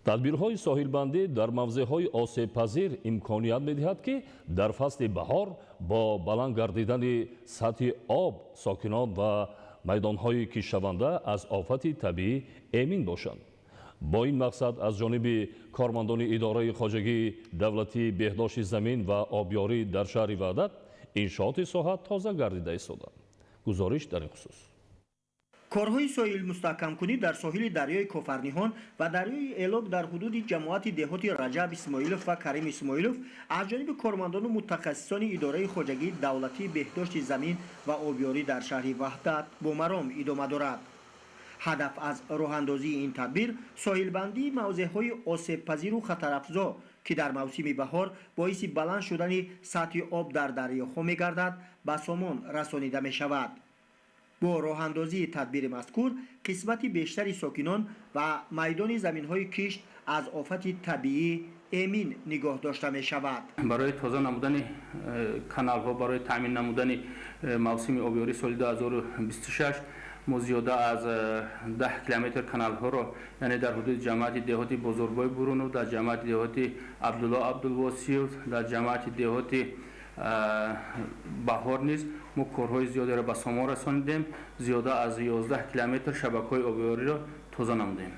тадбирҳои соҳилбандӣ дар мавзеъҳои осебпазир имконият медиҳад ки дар фасли баҳор бо баланд гардидани сатҳи об сокинон ва майдонҳои киштшаванда аз офати табиӣ эмин бошанд. бо ин мақсад аз ҷониби кормандони идораи хоҷагии давлатии беҳдошти замин ва обёрӣ дар шаҳри ваҳдат иншооти соҳа тоза гардида истоданд. гузориш дар ин хусус. корҳои соҳил мустаҳкамкунӣ дар соҳили дарёи кофарниҳон ва дарёи элок дар ҳудуди ҷамоати деҳоти раҷаб исмоилов ва карим исмоилов аз ҷониби кормандону мутахассисони идораи хоҷагии давлатии беҳдошти замин ва обёрӣ дар шаҳри ваҳдат бо маром идома дорад. ҳадаф аз роҳандозии ин тадбир соҳилбандии мавзеъҳои осебпазиру хатарафзо ки дар мавсими баҳор боиси баланд шудани сатҳи об дар дарёҳо мегардад ба сомон расонида мешавад. با راه اندازی تدبیر مذکور قسمت بیشتری ساکنان و میدان زمین‌های کشت از آفت طبیعی امین نگاه داشته می شود. برای تازه نمودن کانال ها، برای تامین نمودن موسم آبیاری سال 2026 ما زیاده از 10 کیلومتر کانال ها را، یعنی در حدود جماعت دهاتی بزرگوار برونو، در جماعت دهاتی عبدالله عبدالواسی، در جماعت دهاتی بهار نیز ما کارهای زیادی را به ثمر رساندیم. زیاده از 11 کیلومتر شبکه‌های آبیاری را تازه نمودیم.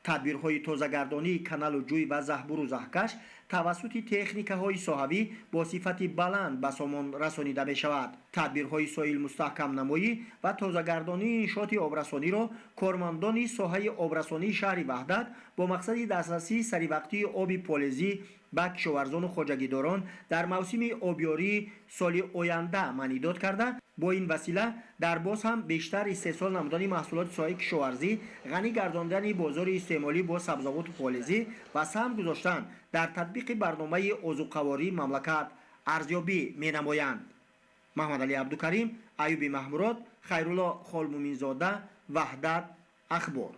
تدبیرهای تازه‌گردانی کانال و جوی و زهبور و زهکش توسط تکنیک‌های ساحوی با صفت بلند به سامان رسانیده می شود. تدبیرهای ساحل مستحکم نمایی و تازه‌گردانی انشاط آبرسانی را کارمندان ساحه آبرسانی شهر وحدت با مقصد دسترسی سریع آب پالزی به کشاورزان و خواجگیداران در موسم آبیاری سال آینده منیداد کرده، با این وسیله در باز هم بیشتر استحصال نمودن محصولات ساحه کشاورزی، غنی گرداندن بازار استعمالی با سبزیجات پالزی و سهم گذاشتن در تطبیق برنامه عضوقواری مملکت ارزیابی می نمایند. محمد علی عبدالکریم، ایوب محموراد، خیرالله خالمومینزاده، وحدت اخبار.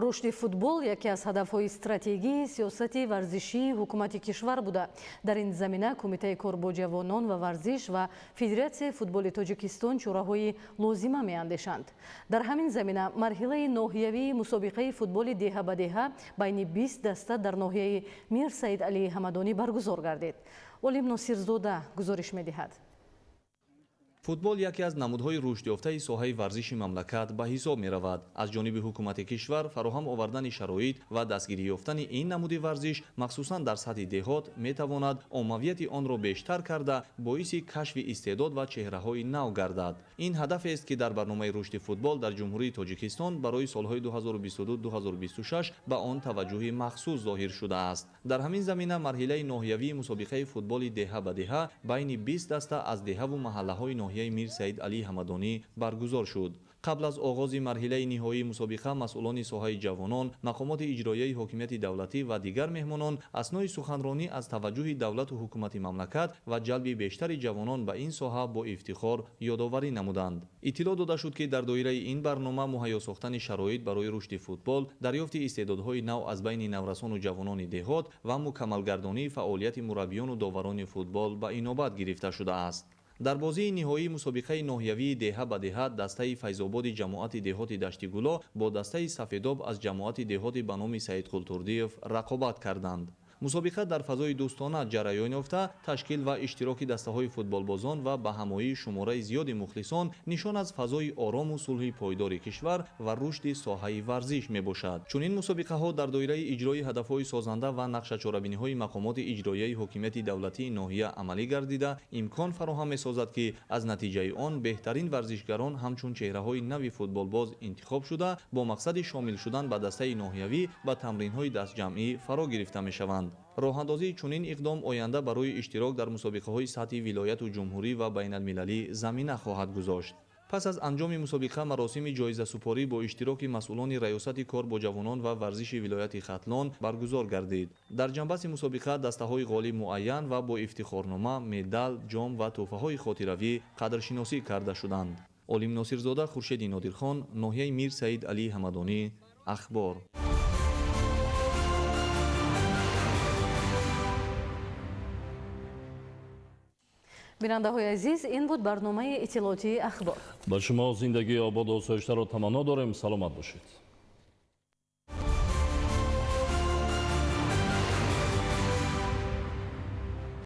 рушди футбол яке аз ҳадафҳои стратегии сиёсати варзишии ҳукумати кишвар буда. дар ин замина Кумитаи кор бо ҷавонон ва варзиш ва Федератсияи футболи Тоҷикистон чораҳои лозима меандешанд. дар ҳамин замина марҳилаи ноҳиявии мусобиқаи футболи деҳа ба деҳа байни 20 даста дар ноҳияи Мир Саид Алии Ҳамадонӣ баргузор гардид. Олим Носирзода гузориш медиҳад. футбол яке аз намудҳои рушдёфтаи соҳаи варзиши мамлакат ба ҳисоб меравад. аз ҷониби ҳукумати кишвар фароҳам овардани шароит ва дастгирӣ ёфтани ин намуди варзиш махсусан дар сатҳи деҳот метавонад оммавияти онро бештар карда боиси кашфи истеъдод ва чеҳраҳои нав гардад. ин ҳадафест ки дар барномаи рушди футбол дар ҷумҳурии Тоҷикистон барои солҳои 2022-2026 ба он таваҷҷӯҳи махсус зоҳир шудааст. дар ҳамин замина марҳилаи ноҳиявии мусобиқаи футболи деҳа ба деҳа байни 20 даста аз деҳаву маҳаллаҳои ноҳияи Мир Саид Алии Ҳамадонӣ баргузор шуд. қабл аз оғози марҳилаи ниҳоии мусобиқа масъулони соҳаи ҷавонон, мақомоти иҷроияи ҳокимияти давлатӣ ва дигар меҳмонон аснои суханронӣ аз таваҷҷӯҳи давлату ҳукумати мамлакат ва ҷалби бештари ҷавонон ба ин соҳа бо ифтихор ёдоварӣ намуданд. иттилоъ дода шуд ки дар доираи ин барнома муҳайё сохтани шароит барои рушди футбол, дарёфти истеъдодҳои нав аз байни наврасону ҷавонони деҳот ва мукаммалгардонии фаъолияти мураббиёну доварони футбол ба инобат гирифта шудааст. дар бозии ниҳоии мусобиқаи ноҳиявии деҳа ба деҳа дастаи файзободи ҷамоати деҳоти Даштигуло бо дастаи Сафедоб аз ҷамоати деҳоти ба номи Саидқултурдиев рақобат карданд. мусобиқа дар фазои дӯстона ҷараён ёфта, ташкил ва иштироки дастаҳои футболбозон ва ба ҳамоии шумораи зиёди мухлисон нишон аз фазои орому сулҳи пойдори кишвар ва рушди соҳаи варзиш мебошад. чунин мусобиқаҳо дар доираи иҷрои ҳадафҳои созанда ва нақшачорабиниҳои мақомоти иҷроияи ҳокимияти давлатии ноҳия амалӣ гардида, имкон фароҳам месозад ки аз натиҷаи он беҳтарин варзишгарон ҳамчун чеҳраҳои нави футболбоз интихоб шуда, бо мақсади шомил шудан ба дастаи ноҳиявӣ ба тамринҳои дастҷамъӣ фаро гирифта мешаванд. роҳандозии чунин иқдом оянда барои иштирок дар мусобиқаҳои сатҳи вилояту ҷумҳурӣ ва байналмилалӣ замина хоҳад гузошт. пас аз анҷоми мусобиқа маросими ҷоизасупорӣ бо иштироки масъулони раёсати кор бо ҷавонон ва варзиши вилояти Хатлон баргузор гардид. дар ҷанбаси мусобиқа дастаҳои ғолиб муайян ва бо ифтихорнома, медал, ҷом ва тӯҳфаҳои хотиравӣ қадршиносӣ карда шуданд. Олим Носирзода, Хуршеди Нодирхон, ноҳияи Мир Саид Алии Ҳамадонӣ, Ахбор. бинандаҳои азиз, ин буд барномаи иттилоотии ахбор. ба шумо зиндагии ободу осоиштаро таманно дорем. саломат бошед.